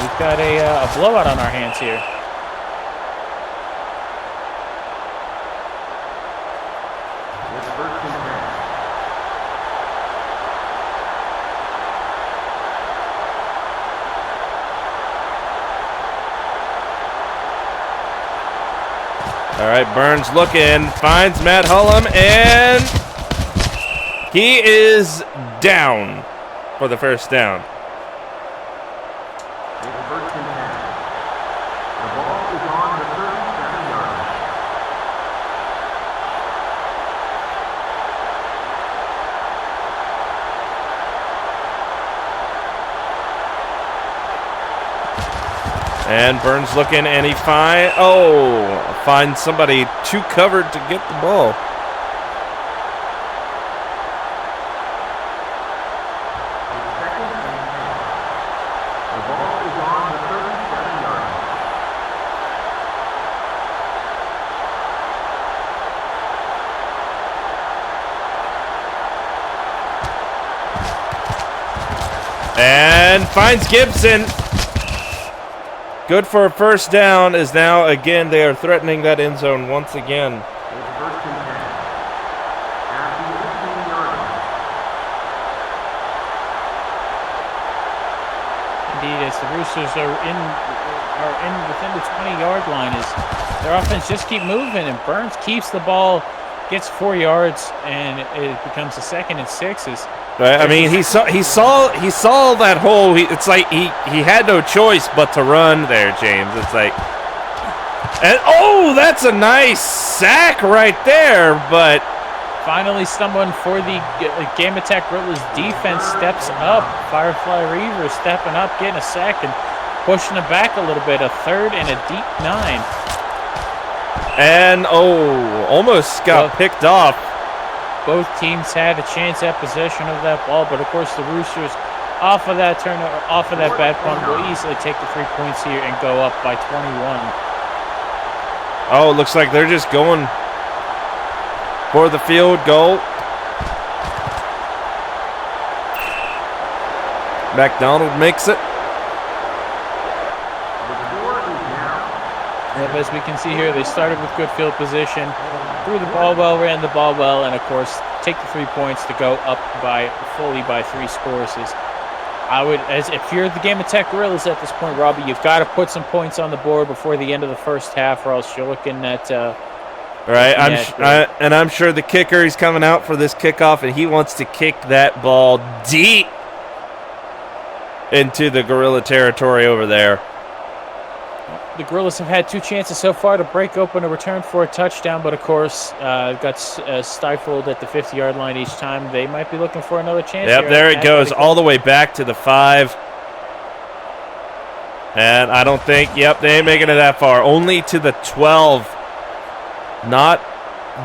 we've got a blowout on our hands here. It's 1st and 10. All right, Burns looking, finds Matt Hullum, and he is down for the first down. It's 1st and 10. The ball is on the 37-yard line. And Burns looking, and he finds somebody too covered to get the ball. It's 2nd and 10. The ball is on the 37-yard line. And finds Gibson. Good for a first down, as now again they are threatening that end zone once again. It's 1st and 10. At the 18-yard line. Indeed, as the Roosters are in within the 20-yard line, as their offense just keep moving, and Burns keeps the ball, gets 4 yards, and it becomes a 2nd and 6. Right? I mean, he saw that hole. It's like he had no choice but to run there, James. It's like, and that's a nice sack right there. But finally, someone for the Game Attack Gorillas defense steps up. Firefly Reaver stepping up, getting a sack and pushing it back a little bit. A 3rd and a deep 9. And almost got picked off. Both teams had a chance at possession of that ball, but of course the Roosters, off of that bad punt, will easily take the 3 points here and go up by 21. Oh, it looks like they're just going for the field goal. McDonald makes it. The score is now As we can see here, they started with good field position, threw the ball well, ran the ball well, and of course take the 3 points to go up fully by 3 scores. If you're the Game Attack Gorillas at this point, Robbie, you've got to put some points on the board before the end of the first half, or else you're looking at. Right, I'm sure the kicker, he's coming out for this kickoff, and he wants to kick that ball deep. into the Gorilla territory over there. The Gorillas have had 2 chances so far to break open a return for a touchdown, but of course got stifled at the 50-yard line each time. They might be looking for another chance. Yep, there it goes, all the way back to the 5. And I don't think, yep, they ain't making it that far. Only to the 12. Not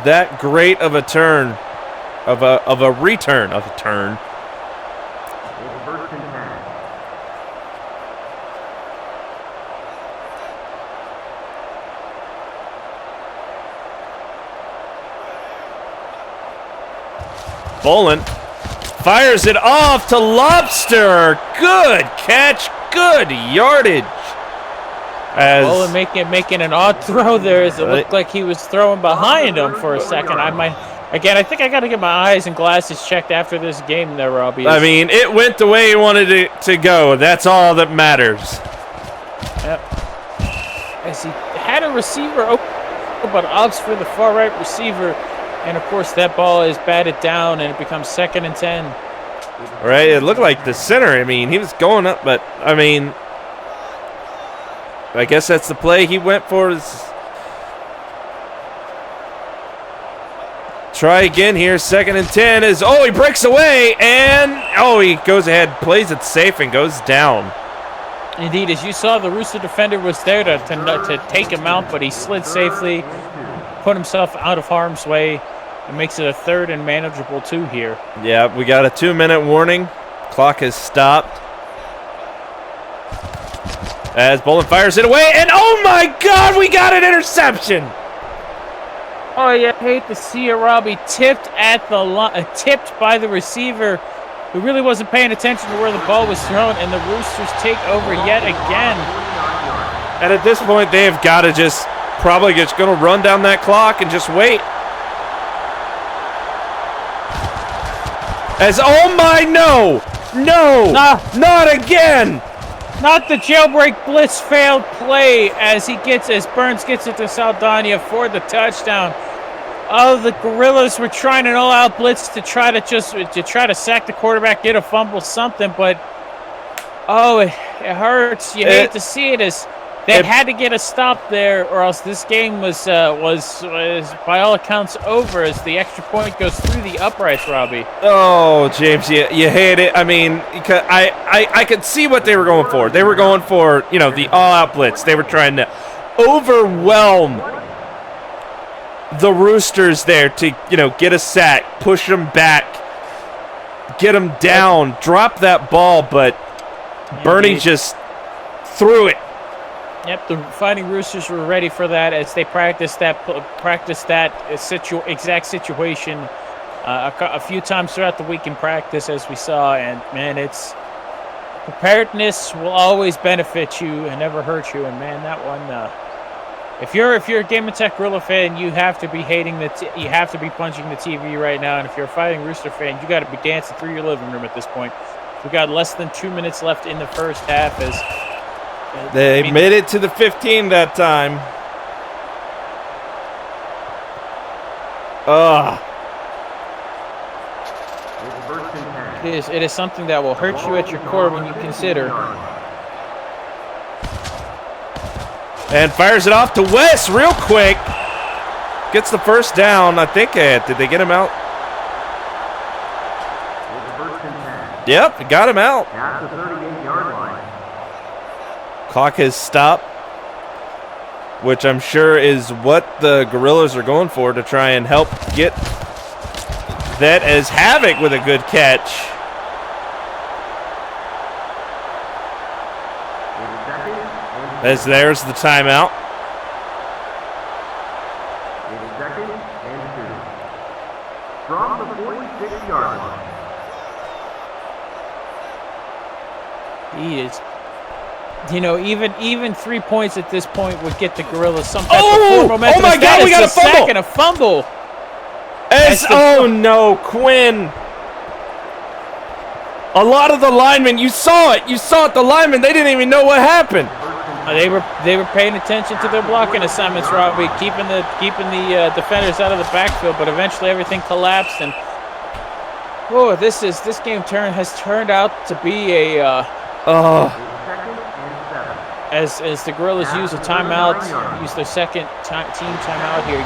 that great of a turn, of a return of a turn. It's first and 10. Bolin fires it off to Lobster. Good catch, good yardage. Bolin making an odd throw there as it looked like he was throwing behind him for a second. I think I got to get my eyes and glasses checked after this game there, Robbie. I mean, it went the way he wanted it to go. That's all that matters. Yep. As he had a receiver open, but opts for the far right receiver. And, of course, that ball is batted down, and it becomes 2nd and 10. Right, it looked like the center. I mean, he was going up, but, I mean, I guess that's the play he went for. Try again here, 2nd and 10 is, he breaks away, and, he goes ahead, plays it safe, and goes down. Indeed, as you saw, the Rooster defender was there to take him out, but he slid safely, put himself out of harm's way. It makes it a 3rd and manageable 2 here. Yeah, we got a 2-minute warning. Clock has stopped. As Bolin fires it away, and oh my God, we got an interception! Oh, yeah, I hate to see it, Robbie. Tipped by the receiver, who really wasn't paying attention to where the ball was thrown, and the Roosters take over yet again. And at this point, they have got to probably just going to run down that clock and just wait. As, no, not again. Not the jailbreak blitz failed play as Burns gets it to Saldana for the touchdown. Oh, the Gorillas were trying an all-out blitz to try to sack the quarterback, get a fumble, something, but it hurts. You hate to see it as they had to get a stop there, or else this game was by all accounts over as the extra point goes through the uprights, Robbie. Oh, James, you hate it. I mean, I could see what they were going for. They were going for, the all-out blitz. They were trying to overwhelm the Roosters there to, get a sack, push them back, get them down, drop that ball, but Bernie just threw it. Yep, the Fighting Roosters were ready for that as they practiced that exact situation a few times throughout the week in practice, as we saw. And man, preparedness will always benefit you and never hurt you. And man, that one, if you're a Game of Tech Gorilla fan, you have to be hating you have to be punching the TV right now. And if you're a Fighting Rooster fan, you got to be dancing through your living room at this point. We got less than 2 minutes left in the first half as. They made it to the 15 that time. It is something that will hurt you at your core when you consider. And fires it off to West real quick. Gets the first down. I think, did they get him out? Yep, got him out. At the 38-yard line. Clock has stopped, which I'm sure is what the Gorillas are going for to try and help get that as Havoc with a good catch. As there's the timeout. 2nd and 2. From the 46-yard line. He is. Even 3 points at this point would get the Gorillas some type of forward momentum. Oh my God, we got a fumble! Sack and a fumble. Quinn. A lot of the linemen, you saw it. The linemen, they didn't even know what happened. They were paying attention to their blocking assignments, Robbie, keeping the defenders out of the backfield. But eventually, everything collapsed, and this game has turned out to be Oh, Second and 7. As the Gorillas use a timeout, use their second team timeout here.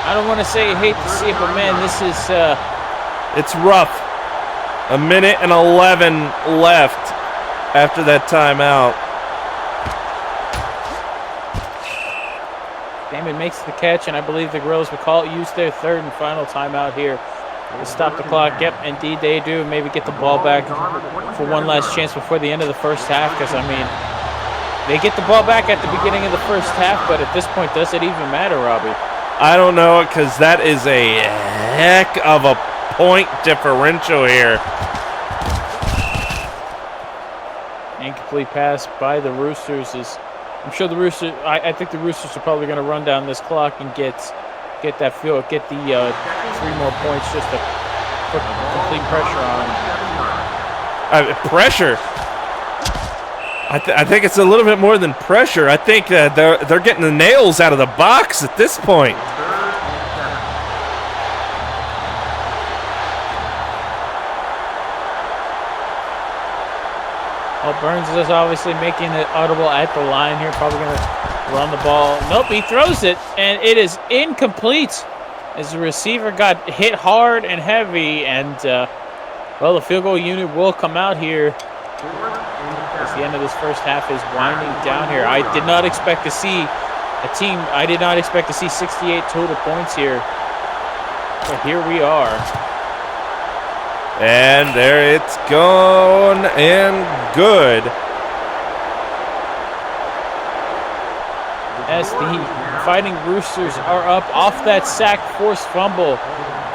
I don't want to say hate to see it, but man, this is it's rough. 1:11 left after that timeout. Damon makes the catch, and I believe the Gorillas will use their third and final timeout here to stop the clock. Yep, indeed they do. Maybe get the ball back for one last chance before the end of the first half, because, I mean, they get the ball back at the beginning of the first half, but at this point, does it even matter, Robbie? I don't know, because that is a heck of a point differential here. Incomplete pass by the Roosters I'm sure the Roosters. I think the Roosters are probably going to run down this clock and get that field, get the 3 more points just to put complete pressure on them. Pressure. I think it's a little bit more than pressure. I think they're getting the nails out of the box at this point. Well, Burns is obviously making it audible at the line here. Probably going to run the ball. Nope, he throws it, and it is incomplete as the receiver got hit hard and heavy. And, well, the field goal unit will come out here as the end of this first half is winding down here. I did not expect to see 68 total points here. But here we are. And there it's gone and good. As the Fighting Roosters are up off that sack forced fumble,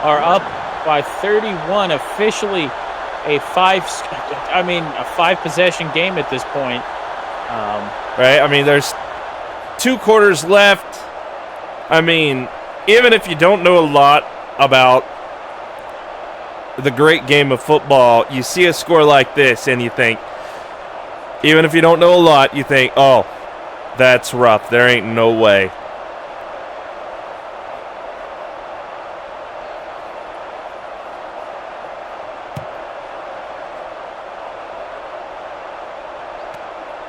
are up by 31, officially a 5-possession game at this point. Right? I mean, there's 2 quarters left. I mean, even if you don't know a lot about the great game of football, you see a score like this and you think, even if you don't know a lot, you think, oh, that's rough. There ain't no way.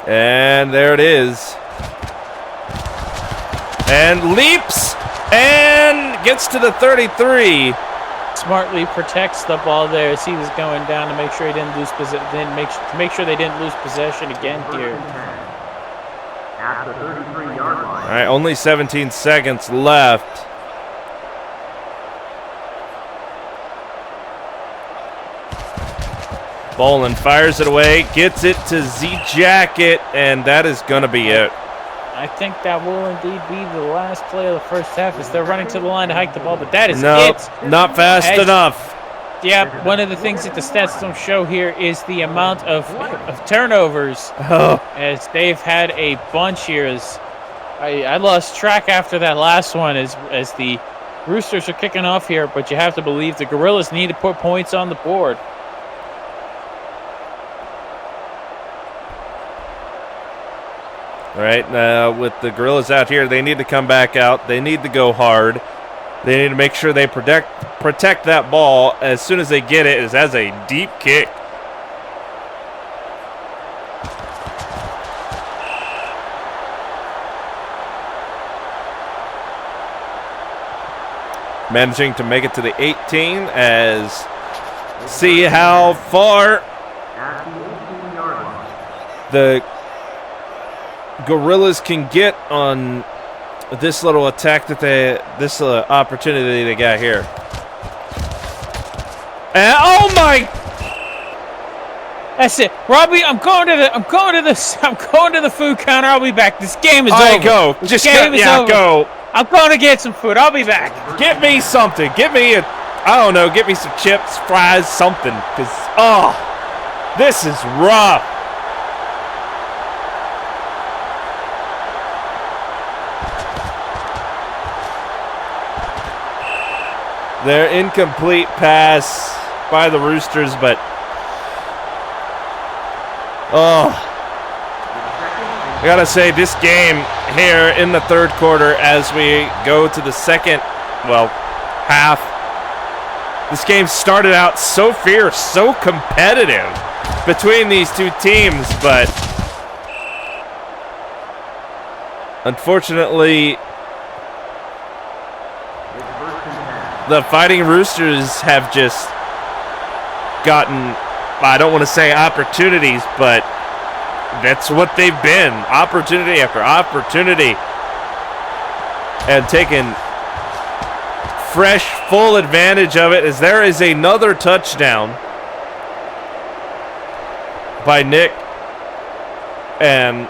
And there it is. And leaps and gets to the 33. Smartly protects the ball there as he was going down to make sure he didn't lose make sure they didn't lose possession again here. At the 33-yard line. All right, only 17 seconds left. Bolin fires it away, gets it to Z-Jacket, and that is going to be it. I think that will indeed be the last play of the first half as they're running to the line to hike the ball, but that is it. Not fast enough. Yeah, one of the things that the stats don't show here is the amount of turnovers, as they've had a bunch here. I lost track after that last one as the Roosters are kicking off here, but you have to believe the Gorillas need to put points on the board. All right, with the Gorillas out here, they need to come back out. They need to go hard. They need to make sure they protect that ball as soon as they get it. It has a deep kick. Managing to make it to the 18 as see how far At the 18-yard line. the Gorillas can get on this little attack that this opportunity they got here. And oh my! That's it, Robbie. I'm going to the food counter. I'll be back. This game is over. Go. This game is over. Go. I'm going to get some food. I'll be back. Get me something. Get me get me some chips, fries, something. Because this is rough. Their incomplete pass by the Roosters, but I gotta say, this game here in the third quarter as we go to the second, half, this game started out so fierce, so competitive. between these two teams, but unfortunately, the Fighting Roosters have just gotten, I don't want to say opportunities, but that's what they've been. Opportunity after opportunity. And taking fresh, full advantage of it, as there is another touchdown by Nick. And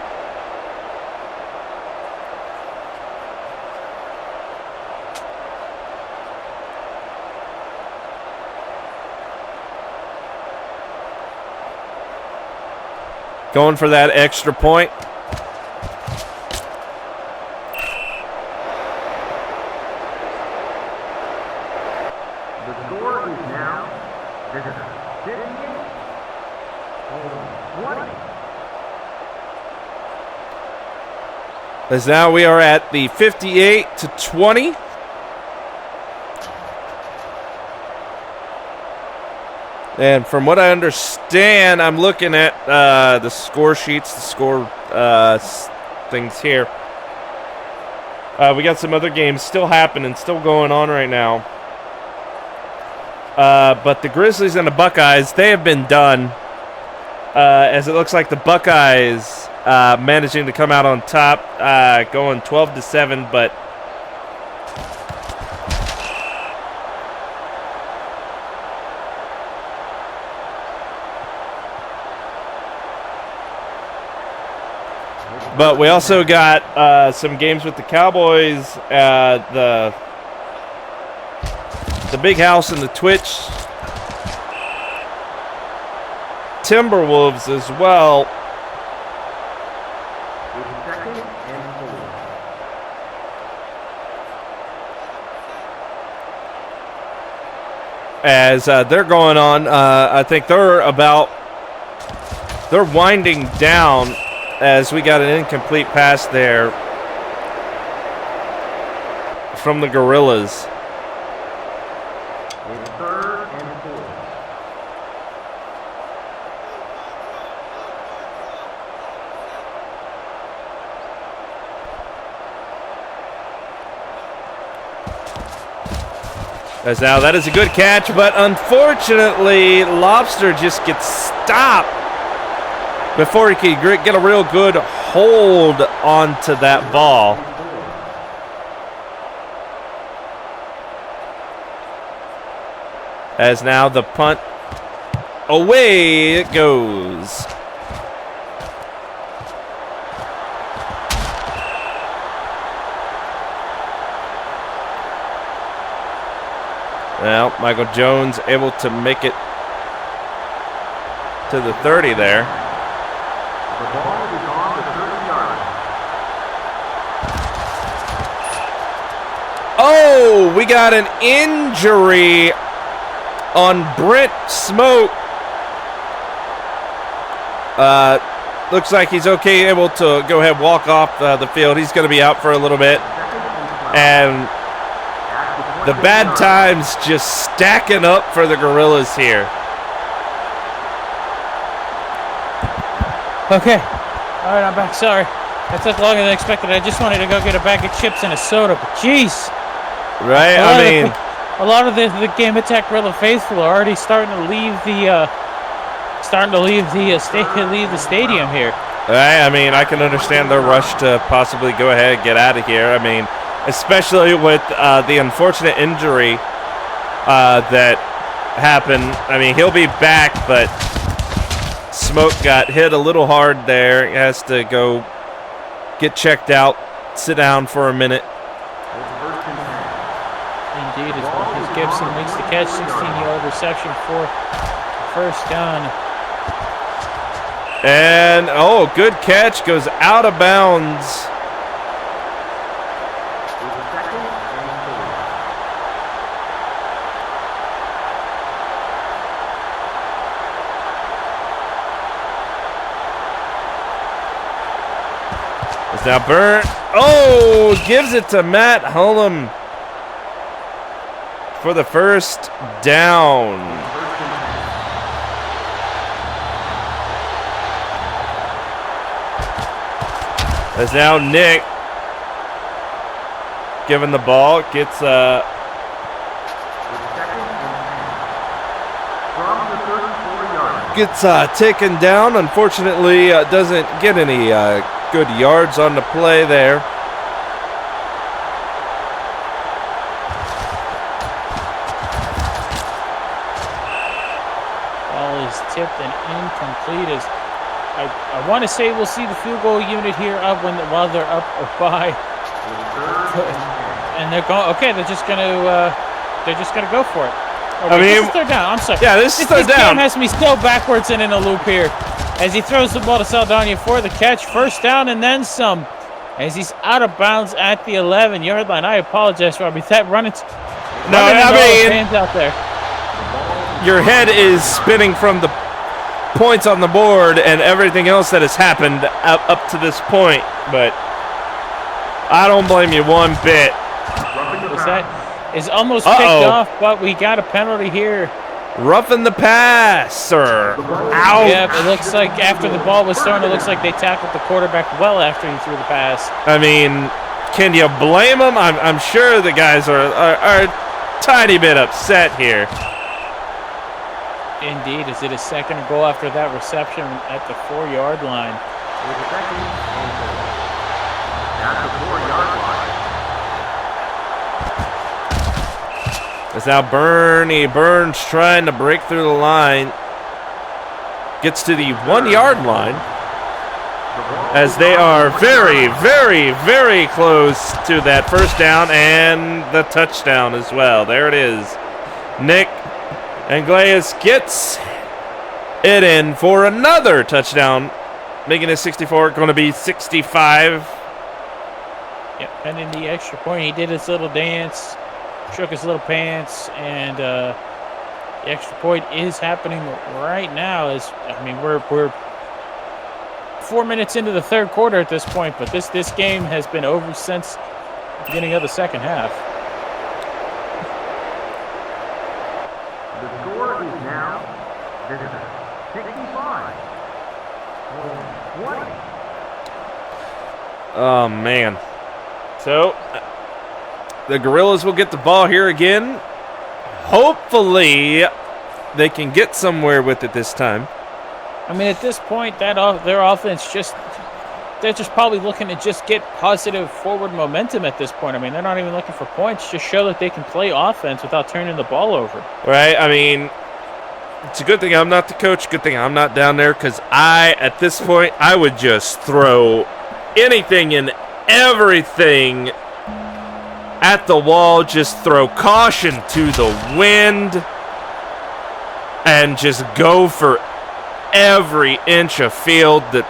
going for that extra point. The score is now 50-20. As now we are at the 58-20. And from what I understand, I'm looking at the score sheets, the score things here. We got some other games still happening, still going on right now. But the Grizzlies and the Buckeyes, they have been done. As it looks like the Buckeyes managing to come out on top, going 12-7, but we also got some games with the Cowboys, the Big House and the Twitch Timberwolves as well. Second and 4. As they're going on, I think they're winding down, as we got an incomplete pass there from the Gorillas. It's third and 4. As now that is a good catch, but unfortunately Lobster just gets stopped before he can get a real good hold onto that ball. As now the punt, away it goes. Well, Michael Jones able to make it to the 30 there. The ball is on the 30-yard line. Oh, we got an injury on Brent Smoke. Looks like he's okay, able to go ahead and walk off the field. He's going to be out for a little bit. And the bad times just stacking up for the Gorillas here. Okay. All right, I'm back. Sorry. That took longer than expected. I just wanted to go get a bag of chips and a soda, but jeez. Right, a lot of the Game Attack Gorilla faithful are already starting to leave the stadium here. Right, I mean, I can understand their rush to possibly go ahead and get out of here. I mean, especially with the unfortunate injury that happened. I mean, he'll be back, but Smoke got hit a little hard there. He has to go get checked out, sit down for a minute. Indeed, as Gibson makes the catch, 16-yard reception for first down. And, oh, good catch, goes out of bounds. Second and 4. It's now Burnt. Oh, gives it to Matt Hullum for the first down. As now Nick given the ball, gets taken down. Unfortunately, doesn't get any good yards on the play there. Ball is tipped and incomplete. As I want to say we'll see the field goal unit here up while they're up or by, and they're going. Okay, they're just gonna go for it. Okay, this is third down. I'm sorry. Yeah, this is third This down. game has me still backwards and in a loop here. As he throws the ball to Saldana for the catch, first down and then some. As he's out of bounds at the 11-yard line. I apologize, Robbie. That running hands out there. Your head is spinning from the points on the board and everything else that has happened up to this point, but I don't blame you one bit. That is almost picked off, but we got a penalty here. Roughing the passer. Ow. Yep, it looks like after the ball was thrown, it looks like they tackled the quarterback well after he threw the pass. I mean, can you blame them? I'm sure the guys are a tiny bit upset here. Indeed, is it a second goal after that reception at the 4-yard line? With a second and goal. At the 4-yard line. It's now Bernie Burns trying to break through the line. Gets to the 1-yard line. As they are very, very, very close to that first down and the touchdown as well. There it is. Nick Angleas gets it in for another touchdown, making it 64, going to be 65. Yep, and in the extra point, he did his little dance, shook his little pants, and the extra point is happening right now. We're 4 minutes into the third quarter at this point, but this game has been over since the beginning of the second half. The score is now 65. 20. Oh, man. So, the Gorillas will get the ball here again. Hopefully, they can get somewhere with it this time. I mean, at this point, their offense they're just probably looking to just get positive forward momentum at this point. I mean, they're not even looking for points, just show that they can play offense without turning the ball over. Right? I mean, it's a good thing I'm not the coach. Good thing I'm not down there, because at this point, I would just throw anything and everything at the wall. Just throw caution to the wind and just go for every inch of field that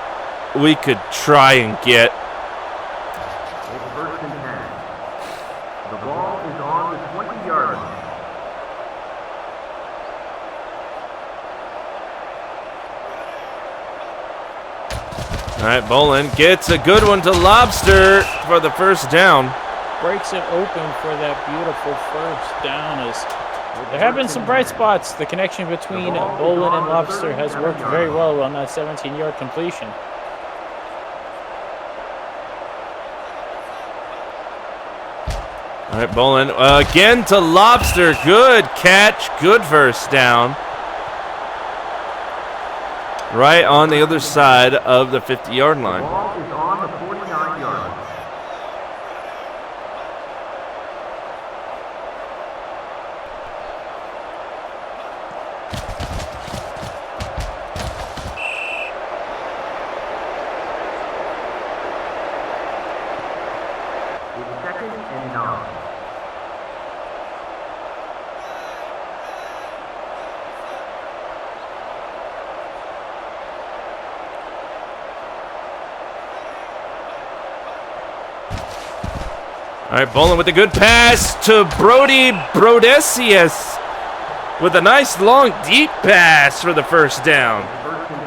we could try and get. It's first and 10. The ball is on the 20-yard line. All right, Bolin gets a good one to Lobster for the first down. Breaks it open for that beautiful first down. As there have been some bright spots. The connection between Bolin and Lobster has worked very well on that 17-yard completion. All right, Bolin again to Lobster. Good catch, good first down. Right on the other side of the 50-yard line. The ball is on the 49-yard line. With second and 9. All right, Bolin with a good pass to Brody Brodesius with a nice long deep pass for the first down. First and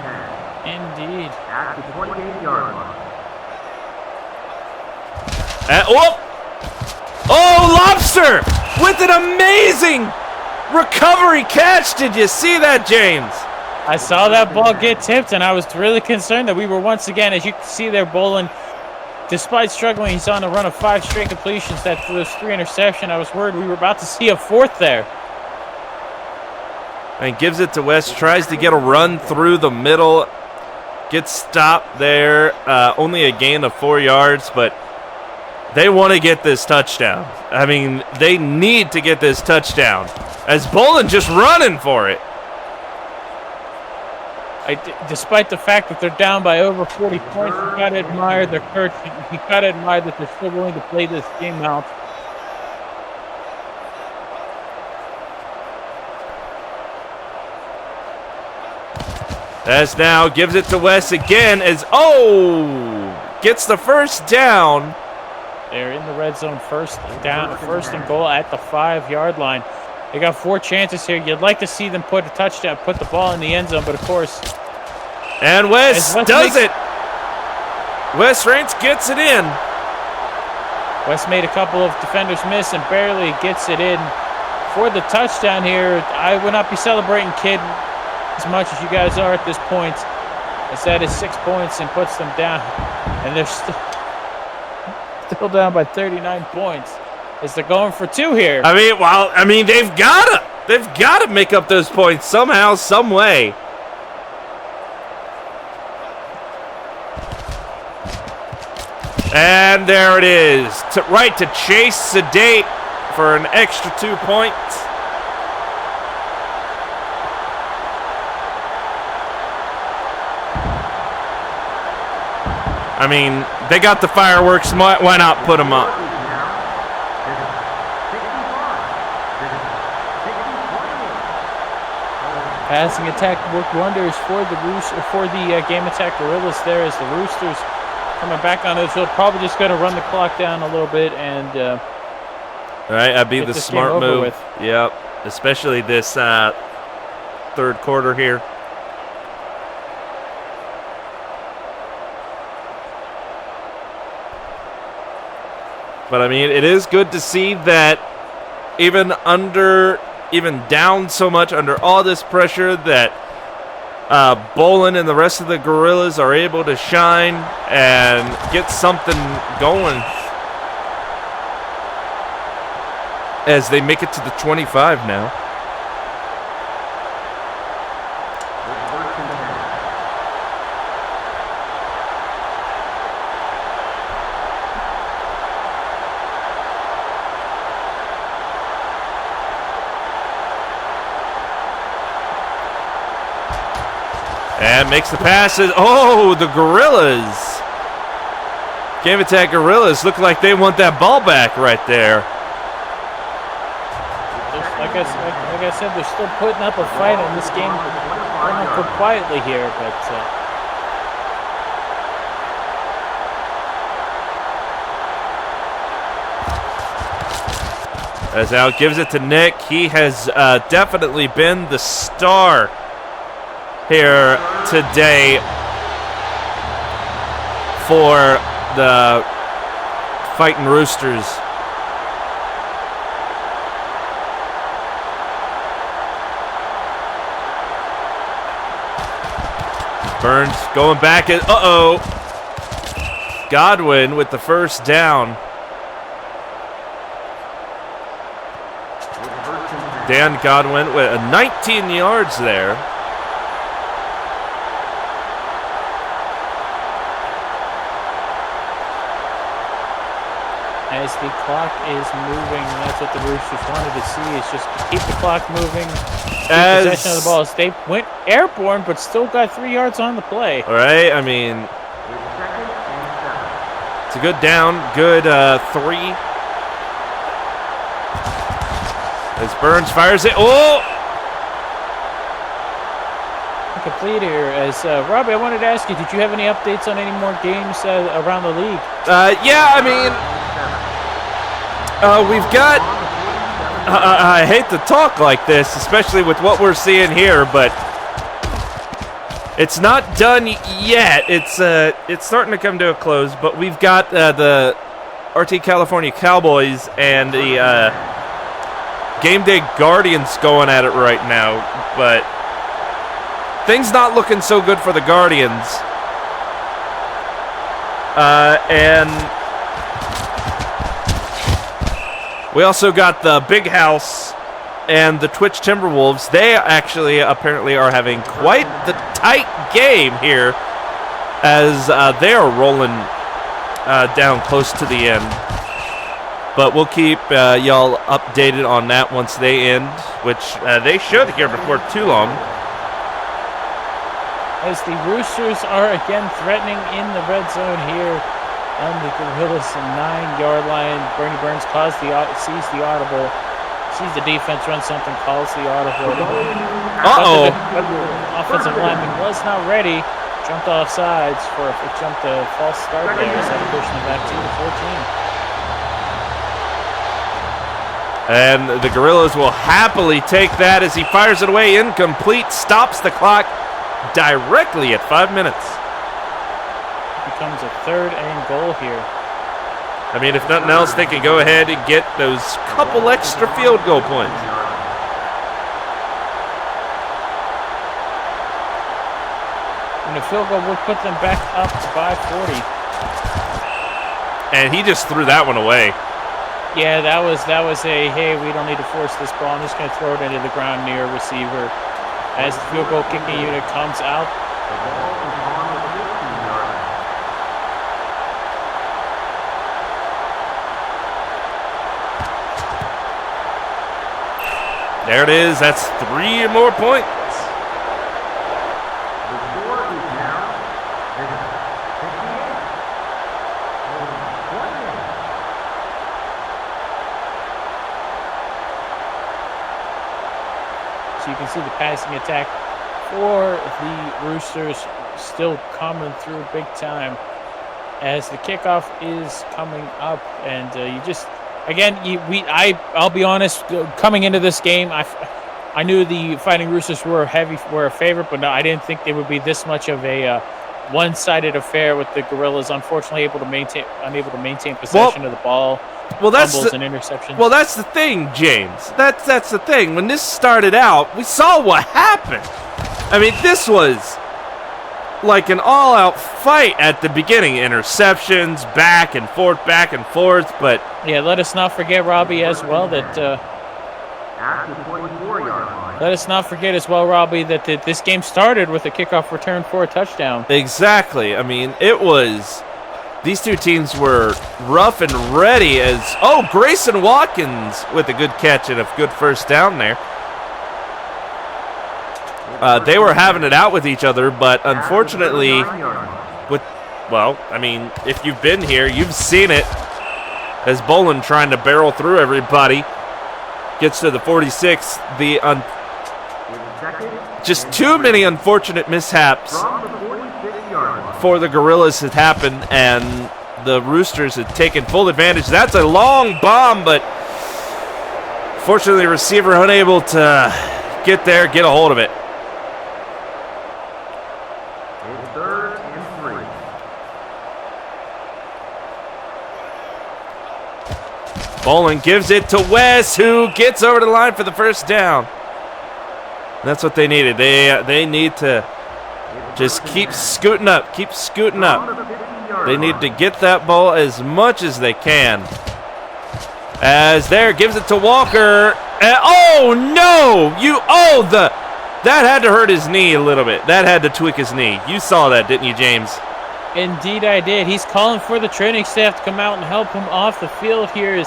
10. Indeed. At the 28-yard line. Lobster with an amazing recovery catch. Did you see that, James? I saw that ball get tipped, and I was really concerned that we were once again, as you can see there, Bolin despite struggling, he's on a run of 5 straight completions. That those 3 interceptions. I was worried we were about to see a 4th there. And gives it to West. Tries to get a run through the middle. Gets stopped there. Only a gain of 4 yards, but they want to get this touchdown. I mean, they need to get this touchdown. As Bolin just running for it. Despite the fact that they're down by over 40 points, you got to admire their courage. You got to admire that they're still willing to play this game out. As now gives it to West again as, gets the first down. They're in the red zone, first and goal at the 5-yard line. They got 4 chances here. You'd like to see them put the ball in the end zone, but of course. And West does it. West Ranch gets it in. West made a couple of defenders miss and barely gets it in for the touchdown here. I would not be celebrating Kidd as much as you guys are at this point, as that is 6 points and puts them down, and they're still down by 39 points as they're going for 2 here. I mean, they've gotta make up those points somehow, some way. And there it is, right to Chase Sedate for an extra 2 points. I mean, they got the fireworks. Why not put them up? Passing attack worked wonders for the Game Attack Gorillas there, as the Roosters coming back on this field. Probably just going to run the clock down a little bit and. All right, that'd be the smart move. With. Yep, especially this 3rd quarter here. But, I mean, it is good to see that even down so much, under all this pressure, that Bolin and the rest of the Gorillas are able to shine and get something going as they make it to the 25 now. And makes the passes. Oh, the Gorillas. Game Attack Gorillas look like they want that ball back right there. Like I said, they're still putting up a fight in this game. They're not put quietly here, but. As Al gives it to Nick, he has definitely been the star here today for the Fighting Roosters. Burns going back at, Godwin with the first down. Dan Godwin with 19 yards there. As the clock is moving, that's what the Roosters wanted to see, is just keep the clock moving, keep possession of the ball. They went airborne, but still got 3 yards on the play. All right, I mean, it's a good down, good 3. As Burns fires it, Complete here. As Robbie, I wanted to ask you, did you have any updates on any more games around the league? Yeah, I mean, we've got, I hate to talk like this, especially with what we're seeing here, but it's not done yet. It's starting to come to a close, but we've got the RT California Cowboys and the Game Day Guardians going at it right now, but things not looking so good for the Guardians. And we also got the Big House and the Twitch Timberwolves. They actually apparently are having quite the tight game here as they are rolling down close to the end. But we'll keep y'all updated on that once they end, which they should here before too long. As the Roosters are again threatening in the red zone here on the Gorillas 9-yard line. Bernie Burns sees the audible, sees the defense run something, calls the audible. Uh-oh. But the offensive lineman was not ready. Jumped off sides for a false start there. Instead of pushing it back to the 14. And the Gorillas will happily take that as he fires it away. Incomplete. Stops the clock directly at 5 minutes. Becomes a 3rd and goal here. I mean, if nothing else, they can go ahead and get those couple extra field goal points. And the field goal would put them back up by 40. And he just threw that one away. Yeah, that was a, hey, we don't need to force this ball. I'm just going to throw it into the ground near receiver. As the field goal kicking unit comes out. There it is. That's 3 more points. The score is now 58. So you can see the passing attack for the Roosters still coming through big time as the kickoff is coming up. And you just, again, I'll be honest, coming into this game, I knew the Fighting Roosters were a favorite, but no, I didn't think they would be this much of a one-sided affair with the Gorillas. Unfortunately, unable to maintain possession of the ball. Well, that's fumbles and interceptions. Well, that's the thing, James. That's the thing. When this started out, we saw what happened. I mean, this was like an all-out fight at the beginning. Interceptions, back and forth, but yeah, let us not forget, Robbie, as well, that At the 24-yard line. let us not forget as well, Robbie, that this game started with a kickoff return for a touchdown. exactly. I mean, it was. These two teams were rough and ready as Grayson Watkins with a good catch and a good first down there. They were having it out with each other, but unfortunately, if you've been here, you've seen it. As Bolin trying to barrel through everybody, gets to the 46. Just too many unfortunate mishaps for the Gorillas had happened, and the Roosters had taken full advantage. That's a long bomb, but fortunately, the receiver unable to get there, get a hold of it. It's 3rd and 3. Bolin gives it to Wes, who gets over the line for the first down. That's what they needed. They need to just keep scooting up. They need to get that ball as much as they can. As there, gives it to Walker. And, oh, no! That had to hurt his knee a little bit. That had to tweak his knee. You saw that, didn't you, James? Indeed, I did. He's calling for the training staff to come out and help him off the field here.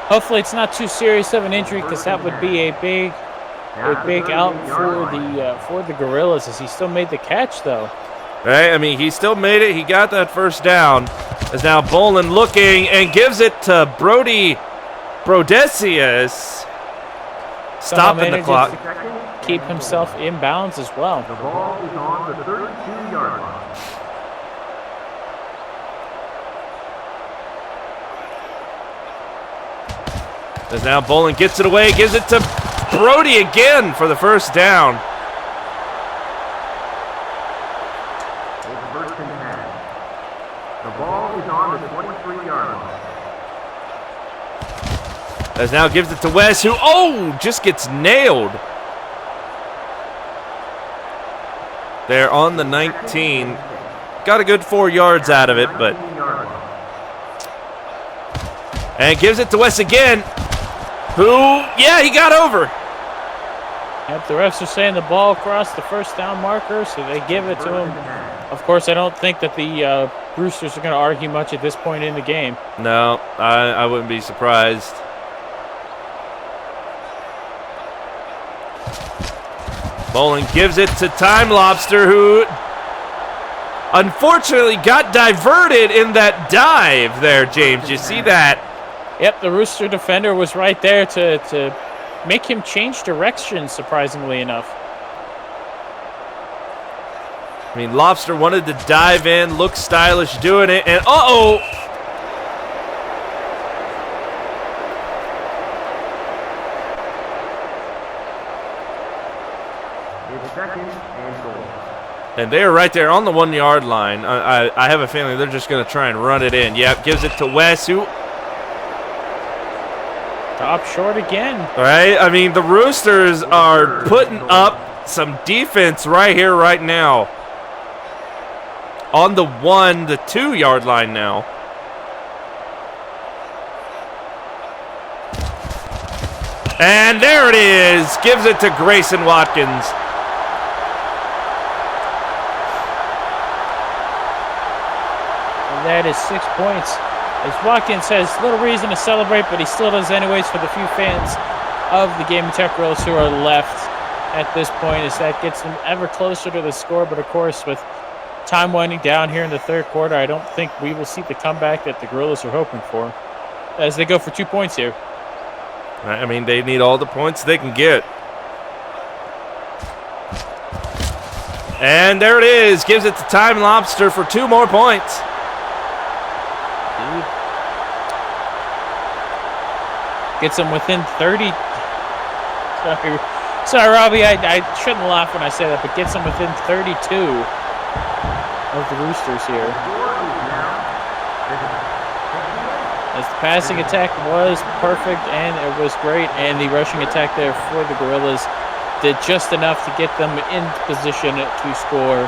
Hopefully it's not too serious of an injury, because that would be a big out for the Gorillas, as he still made the catch, though. Right, I mean, he still made it. He got that first down. As now Bolin looking and gives it to Brody Brodesius. Stopping the clock. Keep himself in bounds as well. The ball is on the 32-yard line. As now Bolin gets it away, gives it to Brody again for the first down. It's 1st and 10. The ball is on the 23-yard line. As now gives it to Wes, who just gets nailed. There on the 19. Got a good 4 yards out of it, but And gives it to Wes again. Who, yeah, he got over. Yep, the refs are saying the ball crossed the first down marker, so they give it to him. Of course, I don't think that the Roosters are going to argue much at this point in the game. No, I wouldn't be surprised. Bowling gives it to Time Lobster, who unfortunately got diverted in that dive there, James. You see that? Yep, the Rooster defender was right there to make him change direction, surprisingly enough. I mean, Lobster wanted to dive in, look stylish doing it, and uh-oh! It's second and goal. And they're right there on the 1 yard line. I have a feeling they're just going to try and run it in. Yep, gives it to Wes, who... Top short again. Right? I mean, the Roosters are putting up some defense right here, right now. On the 1 to 2 yard line now. And there it is. Gives it to Grayson Watkins. And that is 6 points. As Watkins has little reason to celebrate, but he still does anyways for the few fans of the Gaming Tech Gorillas who are left at this point, as that gets them ever closer to the score. But of course, with time winding down here in the third quarter, I don't think we will see the comeback that the Gorillas are hoping for, as they go for 2 points here. I mean, they need all the points they can get. And there it is. Gives it to Time Lobster for 2 more points. Gets them within 30. Sorry, Robbie, I shouldn't laugh when I say that, but gets them within 32 of the Roosters here. As the passing attack was perfect and it was great, and the rushing attack there for the Gorillas did just enough to get them in position to score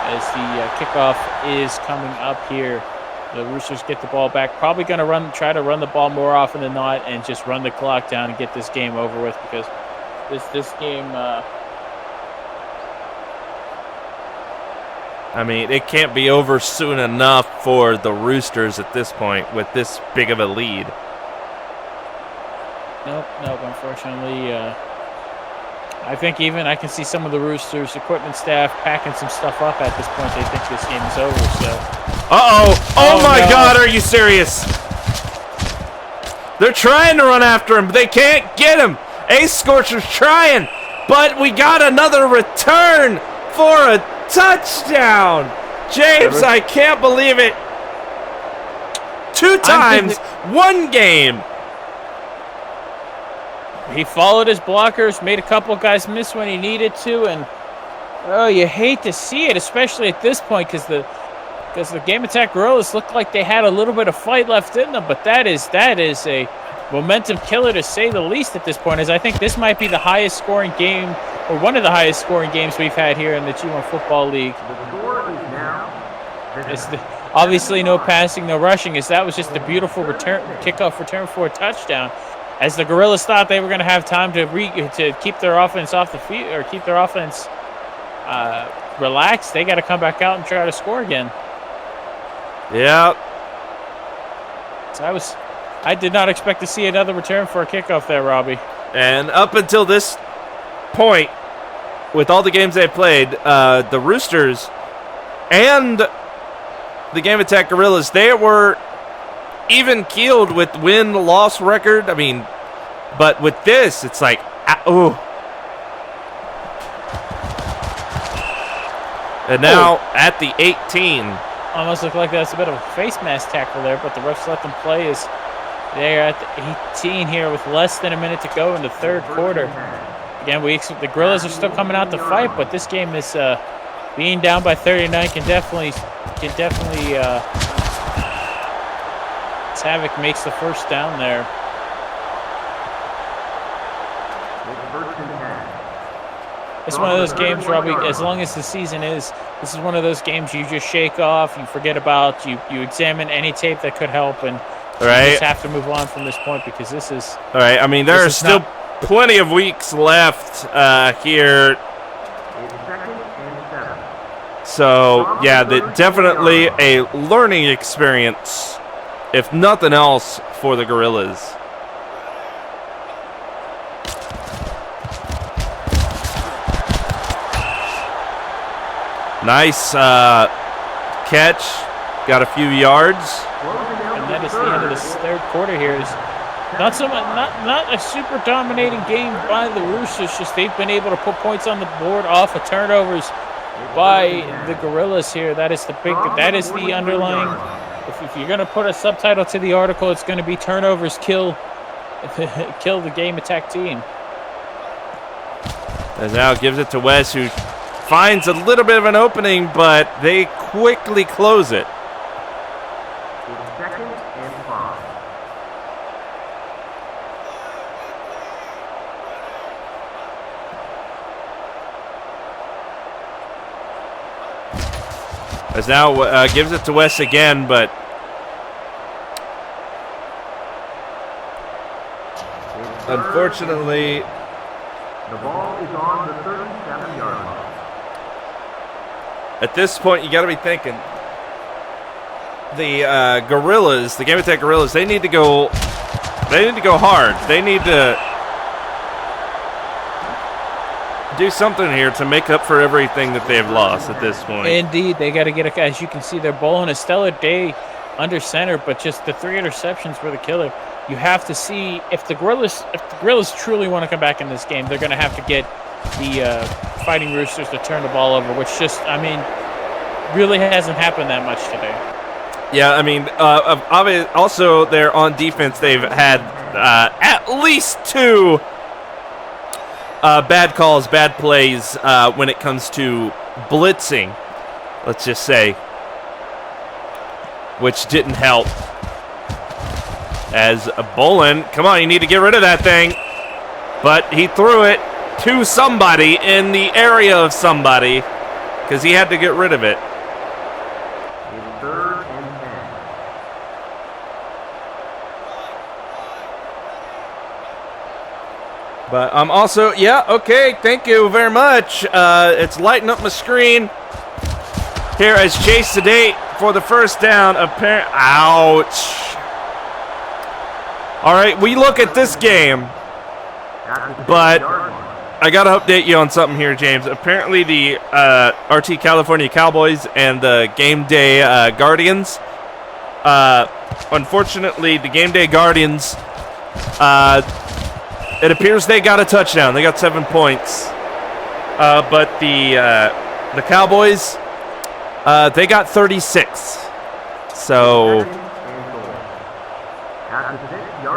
as the kickoff is coming up here. The Roosters get the ball back. Probably going to try to run the ball more often than not and just run the clock down and get this game over with, because this game... I mean, it can't be over soon enough for the Roosters at this point with this big of a lead. Nope, unfortunately. I think even I can see some of the Roosters equipment staff packing some stuff up at this point. They think this game is over, so... Uh-oh! Oh my no. God, are you serious? They're trying to run after him, but they can't get him. Ace Scorcher's trying, but we got another return for a touchdown. James, I can't believe it. 2 times, 1 game. He followed his blockers, made a couple guys miss when he needed to, and oh, you hate to see it, especially at this point, because the Game Attack Gorillas looked like they had a little bit of fight left in them, but that is a momentum killer to say the least at this point, as I think this might be the highest scoring game, or one of the highest scoring games we've had here in the G1 Football League. The score is now... Obviously no passing, no rushing, as that was just a beautiful kickoff return for a touchdown. As the Gorillas thought they were going to have time to keep their offense off the field, or keep their offense relaxed, they got to come back out and try to score again. Yeah. So I did not expect to see another return for a kickoff there, Robbie. And up until this point, with all the games they've played, the Roosters and the Game Attack Gorillas, they were even keeled with win-loss record. I mean, but with this, it's like, oh. And now at the 18. Almost looked like that's a bit of a face mask tackle there, but the refs let them play as they're at the 18 here with less than a minute to go in the third quarter. Again, the Gorillas are still coming out to fight, but this game is being down by 39 can definitely Havoc makes the first down there. It's one of those games, Robbie, as long as the season is, this is one of those games you just shake off, you forget about, you examine any tape that could help, and Right. You just have to move on from this point because this is. All right. I mean, there are still plenty of weeks left here. So, yeah, definitely a learning experience, if nothing else, for the Gorillas. Nice catch. Got a few yards. And that is the end of this third quarter here. Is not so much, not a super dominating game by the Roosters. Just they've been able to put points on the board off of turnovers by the Gorillas here. That is the underlying. If you're going to put a subtitle to the article, it's going to be turnovers kill the game attack team. And now gives it to Wes, who finds a little bit of an opening, but they quickly close it. Second and 5. As now gives it to Wes again, but unfortunately, the ball is on the 37-yard line. At this point, you got to be thinking the Gorillas, the Game Attack Gorillas, they need to go hard. They need to do something here to make up for everything that they've lost at this point. Indeed, they got to get as you can see, they're bowling a stellar day under center, but just the 3 interceptions were the killer. You have to see if the Gorillas truly want to come back in this game, they're going to have to get the Fighting Roosters to turn the ball over, which just, I mean, really hasn't happened that much today. Yeah, I mean, also they're on defense. They've had at least 2 bad calls, bad plays when it comes to blitzing, let's just say, which didn't help. As Bolin, come on, you need to get rid of that thing. But he threw it to somebody in the area of somebody because he had to get rid of it. It's 3rd and 10. But I'm also, yeah, okay, thank you very much. It's lighting up my screen here as Chase Sedate for the first down. Ouch. All right, we look at this game, but I got to update you on something here, James. Apparently the RT California Cowboys and the Game Day Guardians, unfortunately, the Game Day Guardians, it appears they got a touchdown. They got 7 points. But the Cowboys, they got 36. So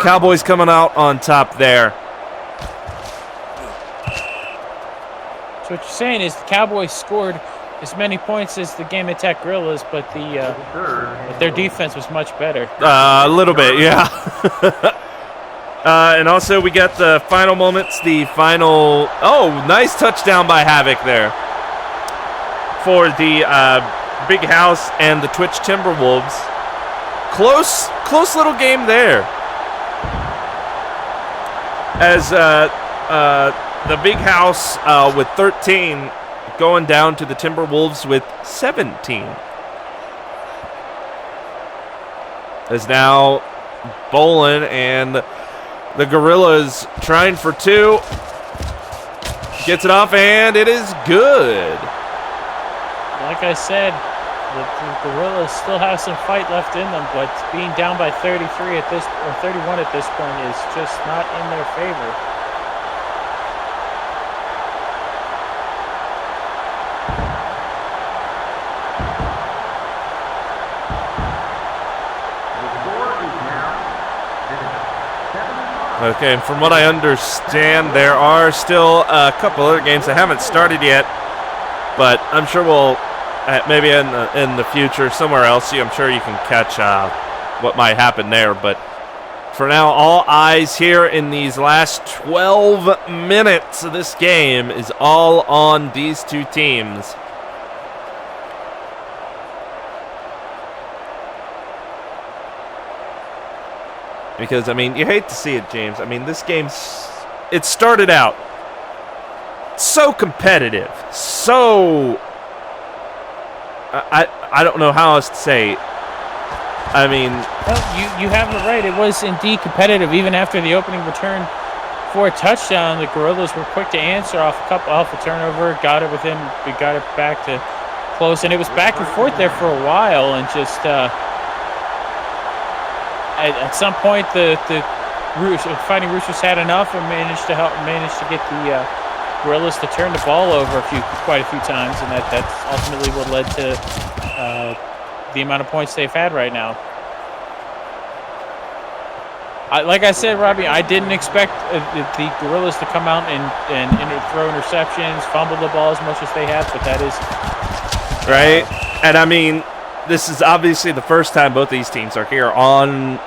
Cowboys coming out on top there. So what you're saying is the Cowboys scored as many points as the Game Attack Gorillas, but their defense was much better. A little bit, yeah. And also we got the final moments, nice touchdown by Havoc there for the Big House and the Twitch Timberwolves. Close little game there. As the Big House with 13 going down to the Timberwolves with 17. As now Bolin and the Gorillas trying for 2. Gets it off, and it is good. Like I said, the Gorillas still have some fight left in them, but being down by 31 at this point is just not in their favor. Okay, and from what I understand, there are still a couple other games that haven't started yet, but I'm sure we'll maybe in the future somewhere else. I'm sure you can catch what might happen there. But for now, all eyes here in these last 12 minutes of this game is all on these 2 teams. Because, I mean, you hate to see it, James. I mean, this game's... It started out so competitive. So... I don't know how else to say it. I mean... Well, you have it right. It was indeed competitive. Even after the opening return for a touchdown, the Gorillas were quick to answer off a turnover. Got it back to close. And it was back and forth there for a while. And just... At some point, the Fighting Roosters had enough and managed to get the Gorillas to turn the ball over quite a few times, and that's ultimately what led to the amount of points they've had right now. Like I said, Robbie, I didn't expect the Gorillas to come out and throw interceptions, fumble the ball as much as they have, but that is right. And I mean, this is obviously the first time both these teams are here on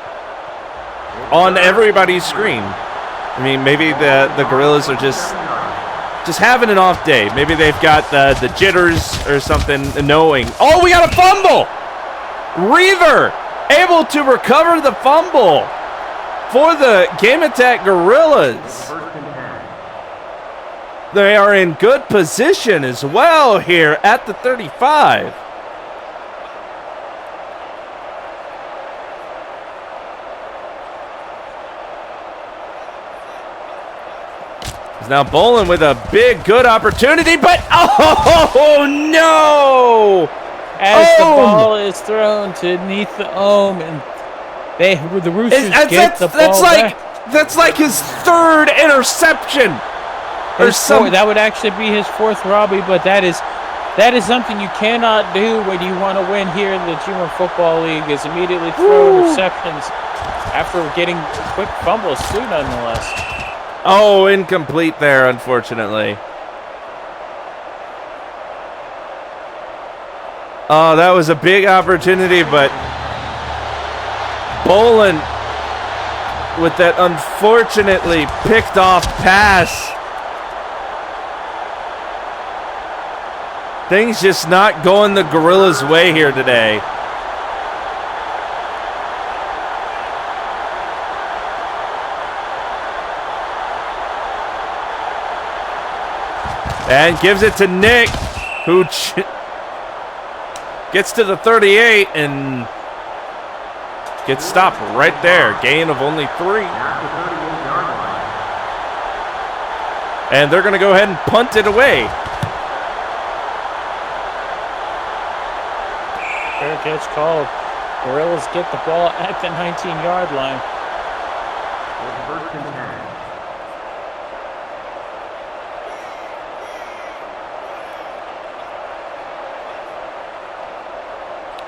everybody's screen. I mean, maybe the Gorillas are just having an off day. Maybe they've got the jitters or something, knowing. Oh, we got a fumble! Reaver able to recover the fumble for the Game Attack Gorillas. They are in good position as well here at the 35. Now Bolin with a big, good opportunity, but oh no! As the ball is thrown to beneath the Ohm, and the Roosters get the ball back. That's like his third interception. That would actually be his fourth, Robbie, but that is something you cannot do when you want to win here in the G1 Football League, is immediately throw interceptions after getting quick fumbles too, nonetheless. Oh, incomplete there, unfortunately. Oh, that was a big opportunity, but Bolin with that unfortunately picked off pass. Things just not going the Gorillas' way here today. And gives it to Nick, who gets to the 38 and gets stopped right there. Gain of only 3. And they're going to go ahead and punt it away. Fair catch called. Gorillas get the ball at the 19-yard line. First and 10.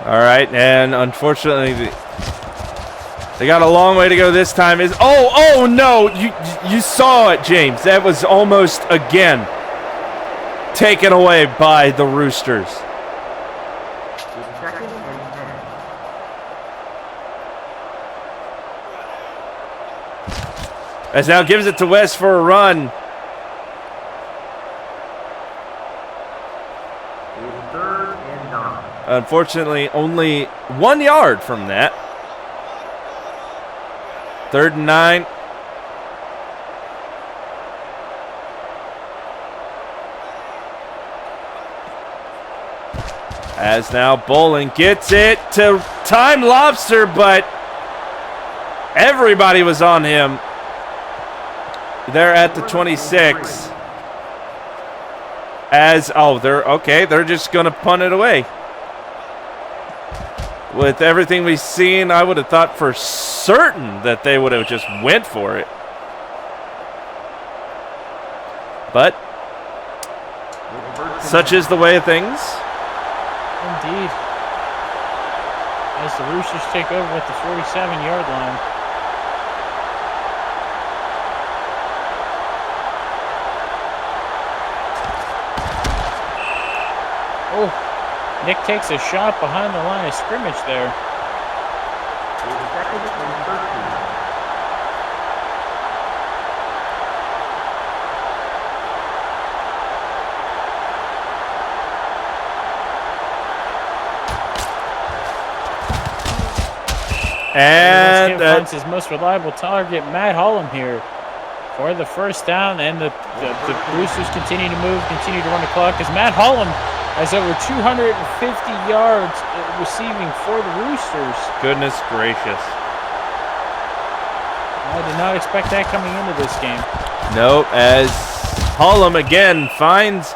All right, and unfortunately, they got a long way to go this time. Oh no! You saw it, James. That was almost again taken away by the Roosters. Second and 10. As now gives it to West for a run. Third and 9. Unfortunately, only 1 yard from that. 3rd and 9. As now Bolin gets it to Time Lobster, but everybody was on him. They're at the 26. They're just going to punt it away. With everything we've seen, I would have thought for certain that they would have just went for it. But such is the way of things. Indeed. As the Roosters take over at the 47-yard line. Oh, Nick takes a shot behind the line of scrimmage there. Second and 13. And finds his most reliable target, Matt Hollum, here for the first down. And the Roosters continue to move, continue to run the clock as Matt Hollum has over 250 yards receiving for the Roosters. goodness gracious. I did not expect that coming into this game. Nope, as Hollum again finds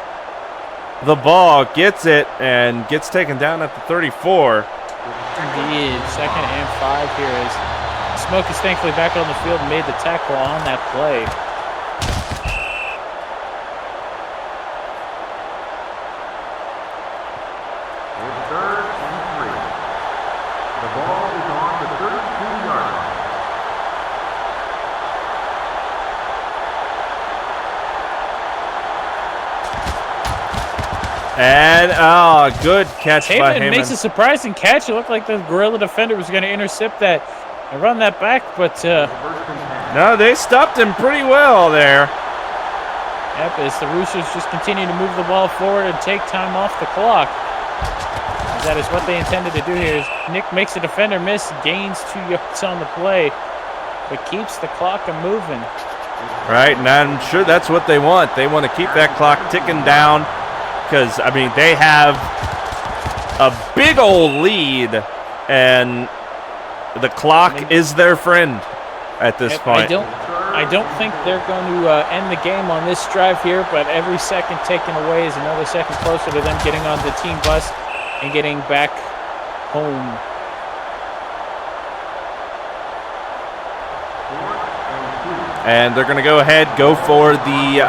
the ball, gets it, and gets taken down at the 34. Indeed, 2nd and 5 here as Smoke is thankfully back on the field and made the tackle on that play. It's 3rd and 3. The ball is on the 32-yard line. And, good catch by Heyman makes a Heyman. surprising catch. It looked like the Gorilla defender was going to intercept that and run that back, but No, they stopped him pretty well there. yep, as the Roosters just continue to move the ball forward and take time off the clock. As that is what they intended to do here. As Nick makes a defender miss, gains 2 yards on the play, but keeps the clock moving. Right, and I'm sure that's what they want. They want to keep that clock ticking down because, I mean, they have a big old lead, and the clock is their friend at this point. I don't think they're going to end the game on this drive here, but every second taken away is another second closer to them getting on the team bus and getting back home. And they're going to go ahead, go for the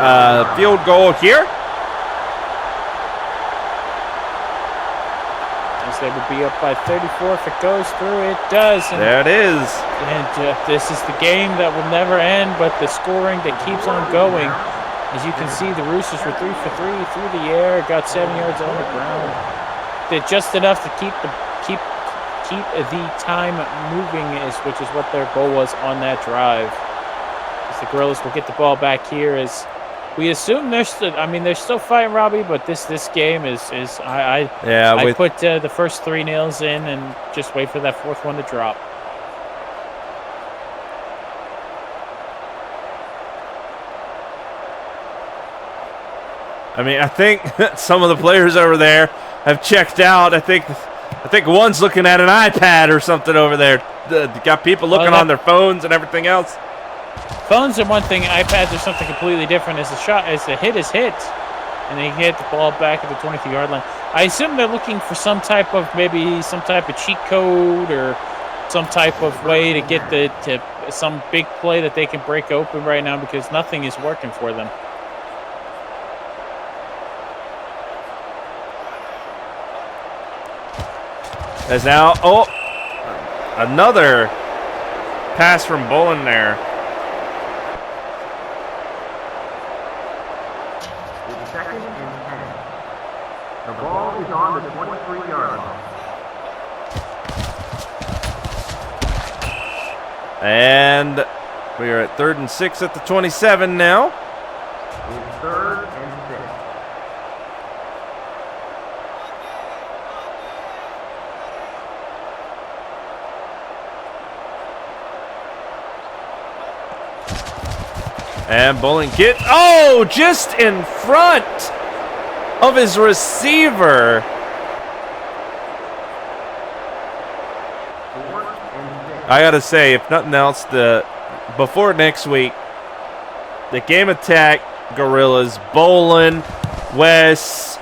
field goal here. As they would be up by 34 if it goes through. It does. And, There it is. and this is the game that will never end, but the scoring that keeps on going. As you can see, the Roosters were 3 for 3 through the air, got 7 yards on the ground. Did just enough to keep the time moving, which is what their goal was on that drive. As the Gorillas will get the ball back here, as we assume they're still fighting, Robbie, but this game is I put the first 3 nails in and just wait for that 4th one to drop. I mean, I think some of the players over there have checked out. I think one's looking at an iPad or something over there. Got people looking on their phones and everything else. Phones are one thing, iPads are something completely different. As the hit is hit, and they hit the ball back at the 23-yard line. I assume they're looking for some type of cheat code or some type of way to get to some big play that they can break open right now, because nothing is working for them. As now, another pass from Bolin there. It's 2nd and 10. The ball is on the 23-yard line. And we are at 3rd and 6 at the 27 now. It's 3rd and 6. And Bolin just in front of his receiver. 4th and 6. I gotta say, if nothing else, before next week, the game attack Gorillas, Bolin, Wes,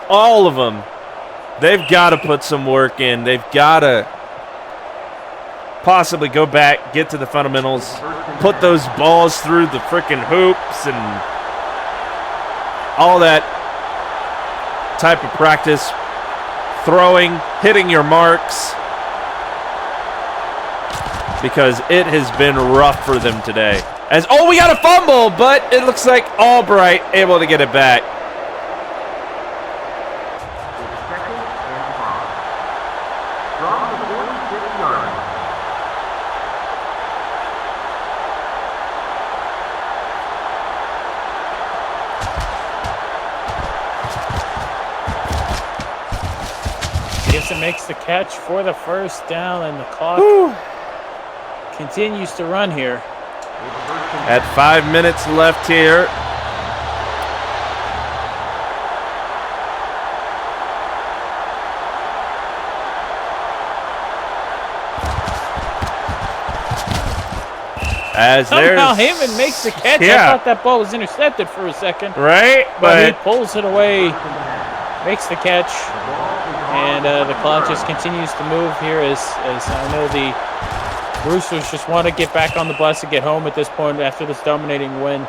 all of them, they've got to put some work in. They've got to possibly go back, get to the fundamentals, put those balls through the freaking hoops and all that type of practice, throwing, hitting your marks, because it has been rough for them today. We got a fumble, but it looks like Albright able to get it back. It's 2nd and 5. From the 46-yard line. Gibson makes the catch for the first down, and the clock continues to run here. At 5 minutes left here. As somehow Heyman makes the catch. I thought that ball was intercepted for a second. Right, but he pulls it away, makes the catch, and the clock just continues to move here as I know the Roosters just want to get back on the bus and get home at this point after this dominating win.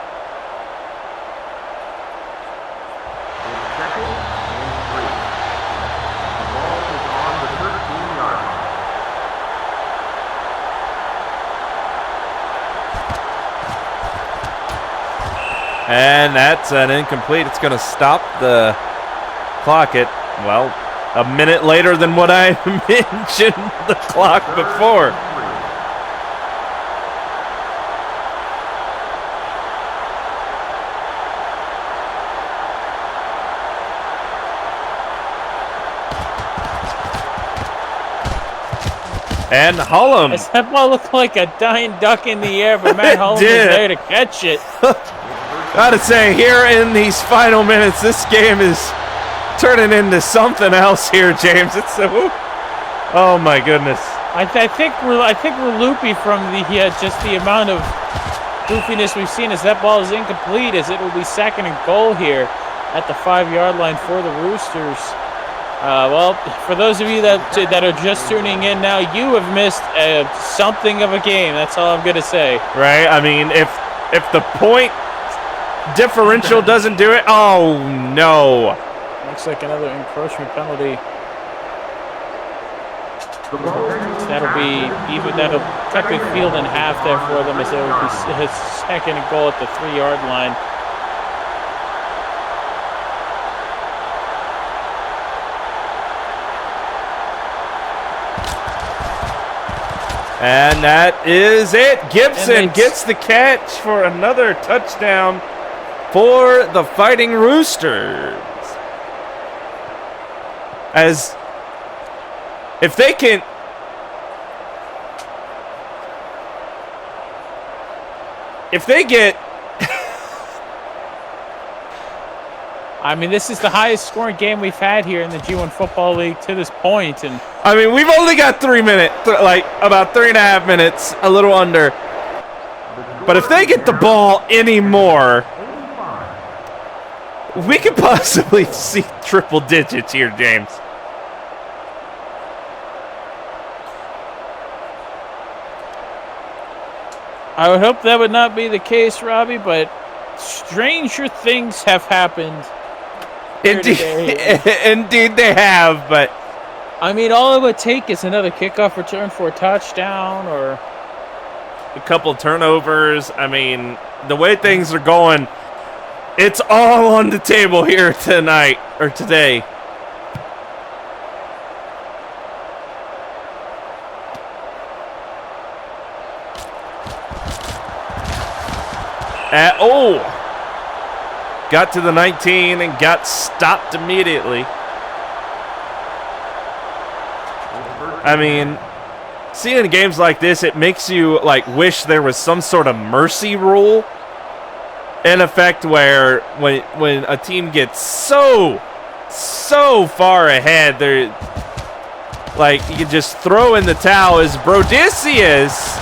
And that's an incomplete. It's going to stop the clock at, well, a minute later than what I mentioned the clock before. And Hullum. That ball looked like a dying duck in the air, but Matt Hullum was there to catch it. Gotta say, here in these final minutes, this game is turning into something else here, James. It's so, oh my goodness. I think we're loopy from just the amount of goofiness we've seen as that ball is incomplete, as it will be second and goal here at the 5-yard line for the Roosters. Well, for those of you that are just tuning in now, you have missed something of a game. That's all I'm gonna say. Right. I mean, if the point differential doesn't do it, oh no. Looks like another encroachment penalty. That'll cut the field in half there for them, as there will be his second and goal at the 3-yard line. And that is it. Gibson gets the catch for another touchdown for the Fighting Roosters. As if they can, get, I mean, this is the highest scoring game we've had here in the G1 Football League to this point, and I mean, we've only got 3 minutes, like about 3.5 minutes, a little under. But if they get the ball anymore, we could possibly see triple digits here, James. I would hope that would not be the case, Robbie, but stranger things have happened. Indeed they have, but I mean, all it would take is another kickoff return for a touchdown or a couple turnovers. I mean, the way things are going, it's all on the table here tonight, or today. Got to the 19 and got stopped immediately. I mean, seeing games like this, it makes you like wish there was some sort of mercy rule in effect, where when a team gets so far ahead, they're like, you can just throw in the towel. As Brodicius,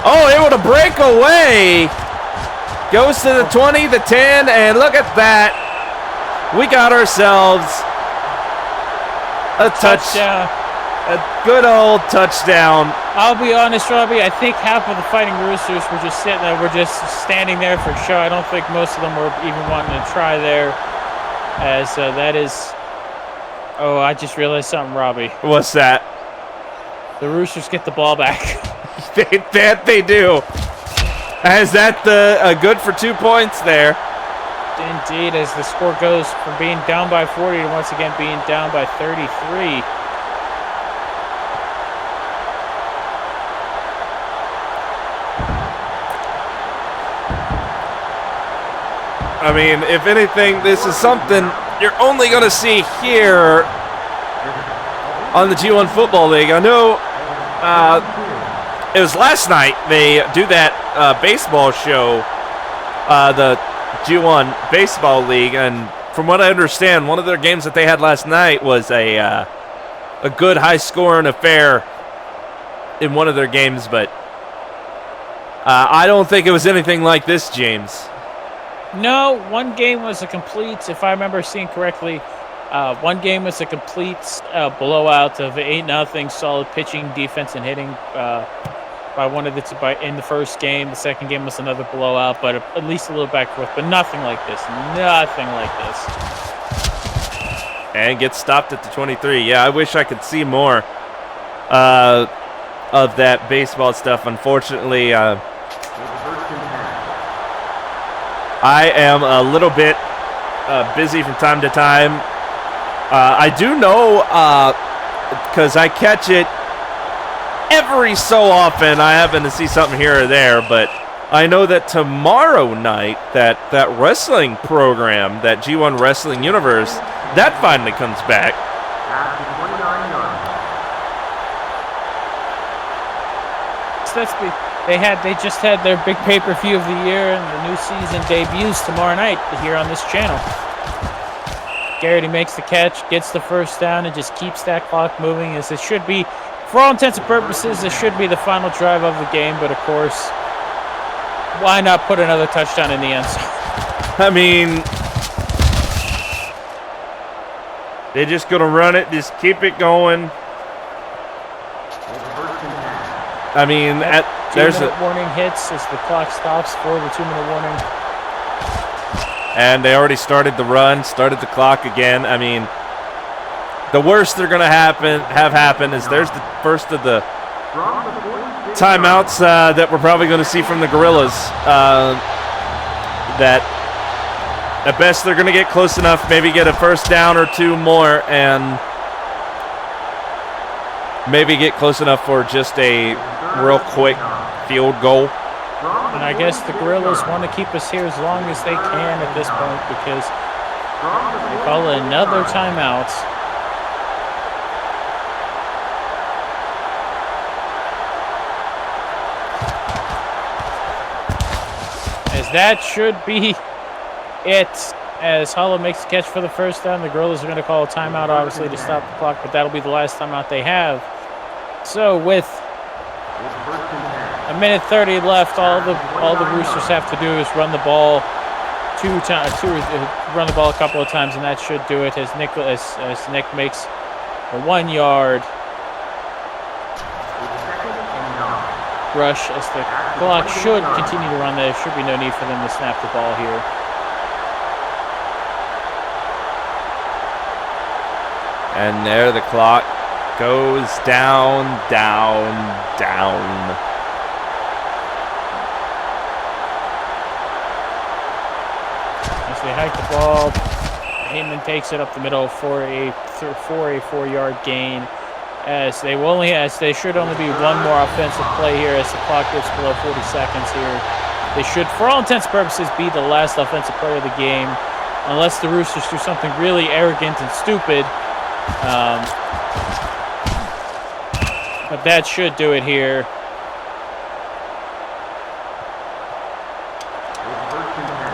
able to break away. Goes to the 20, the 10, and look at that. We got ourselves a touchdown. A good old touchdown. I'll be honest, Robbie, I think half of the Fighting Roosters were just sitting there. We're just standing there for show. I don't think most of them were even wanting to try there. As that is... Oh, I just realized something, Robbie. What's that? The Roosters get the ball back. They do. Is that good for 2 points there? Indeed, as the score goes from being down by 40 to once again being down by 33. I mean, if anything, this is something you're only going to see here on the G1 Football League. I know it was last night they do that baseball show, the G1 Baseball League, and from what I understand, one of their games that they had last night was a good high-scoring affair in one of their games, but I don't think it was anything like this, James. No, one game was a complete, if I remember seeing correctly, one game was a complete blowout of 8-0, solid pitching, defense, and hitting by one of in the first game. The second game was another blowout, but at least a little back and forth, but nothing like this. Nothing like this. And gets stopped at the 23. Yeah, I wish I could see more of that baseball stuff. Unfortunately, I am a little bit busy from time to time. I do know, because I catch it every so often, I happen to see something here or there, but I know that tomorrow night, that wrestling program, that G1 Wrestling Universe, that finally comes back. They just had their big pay-per-view of the year, and the new season debuts tomorrow night here on this channel. Garrity makes the catch, gets the first down, and just keeps that clock moving as it should be. For all intents and purposes, it should be the final drive of the game, but of course, why not put another touchdown in the end zone? I mean, they're just going to run it, just keep it going. I mean, there's a warning hits as the clock stops for the 2-minute warning. And they already started the run, started the clock again. I mean, the worst they're going to have happen is there's the first of the timeouts that we're probably going to see from the Gorillas. That at best they're going to get close enough, maybe get a first down or two more, and maybe get close enough for just a real quick field goal. And I guess the Gorillas want to keep us here as long as they can at this point because they call it another timeout. As that should be it. As Hollow makes the catch for the first down, the Gorillas are going to call a timeout, obviously, to stop the clock, but that'll be the last timeout they have. So with a minute 30 left, all the Roosters have to do is run the ball run the ball a couple of times, and that should do it. As Nick makes a 1-yard rush, as the clock should continue to run. There should be no need for them to snap the ball here. And there the clock goes down, down, down. As they hike the ball, Heyman takes it up the middle for a 4-yard gain. As they should only be one more offensive play here as the clock gets below 40 seconds here. They should, for all intents and purposes, be the last offensive play of the game, unless the Roosters do something really arrogant and stupid. But that should do it here.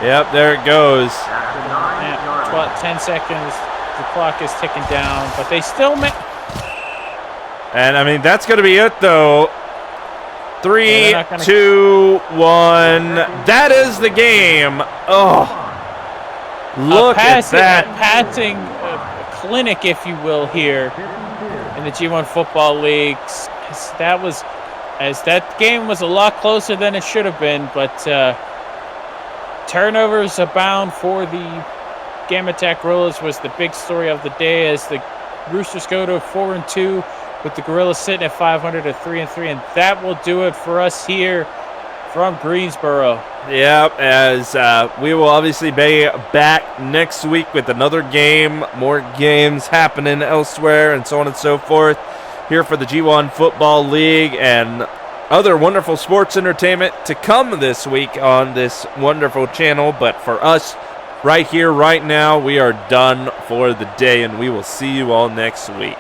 Yep, there it goes. 10 seconds. The clock is ticking down, but they still make. And I mean, that's going to be it, though. 3, 2, 1. That is the game. Oh, look at that. A passing clinic, if you will, here in the G1 Football League. That game was a lot closer than it should have been, but turnovers abound for the Gamertag Gorillas was the big story of the day as the Roosters go to 4-2 with the Gorillas sitting at 500 at 3-3, and that will do it for us here from Greensboro. Yep, as we will obviously be back next week with another game, more games happening elsewhere, and so on and so forth here for the G1 Football League and other wonderful sports entertainment to come this week on this wonderful channel. But for us, right here, right now, we are done for the day, and we will see you all next week.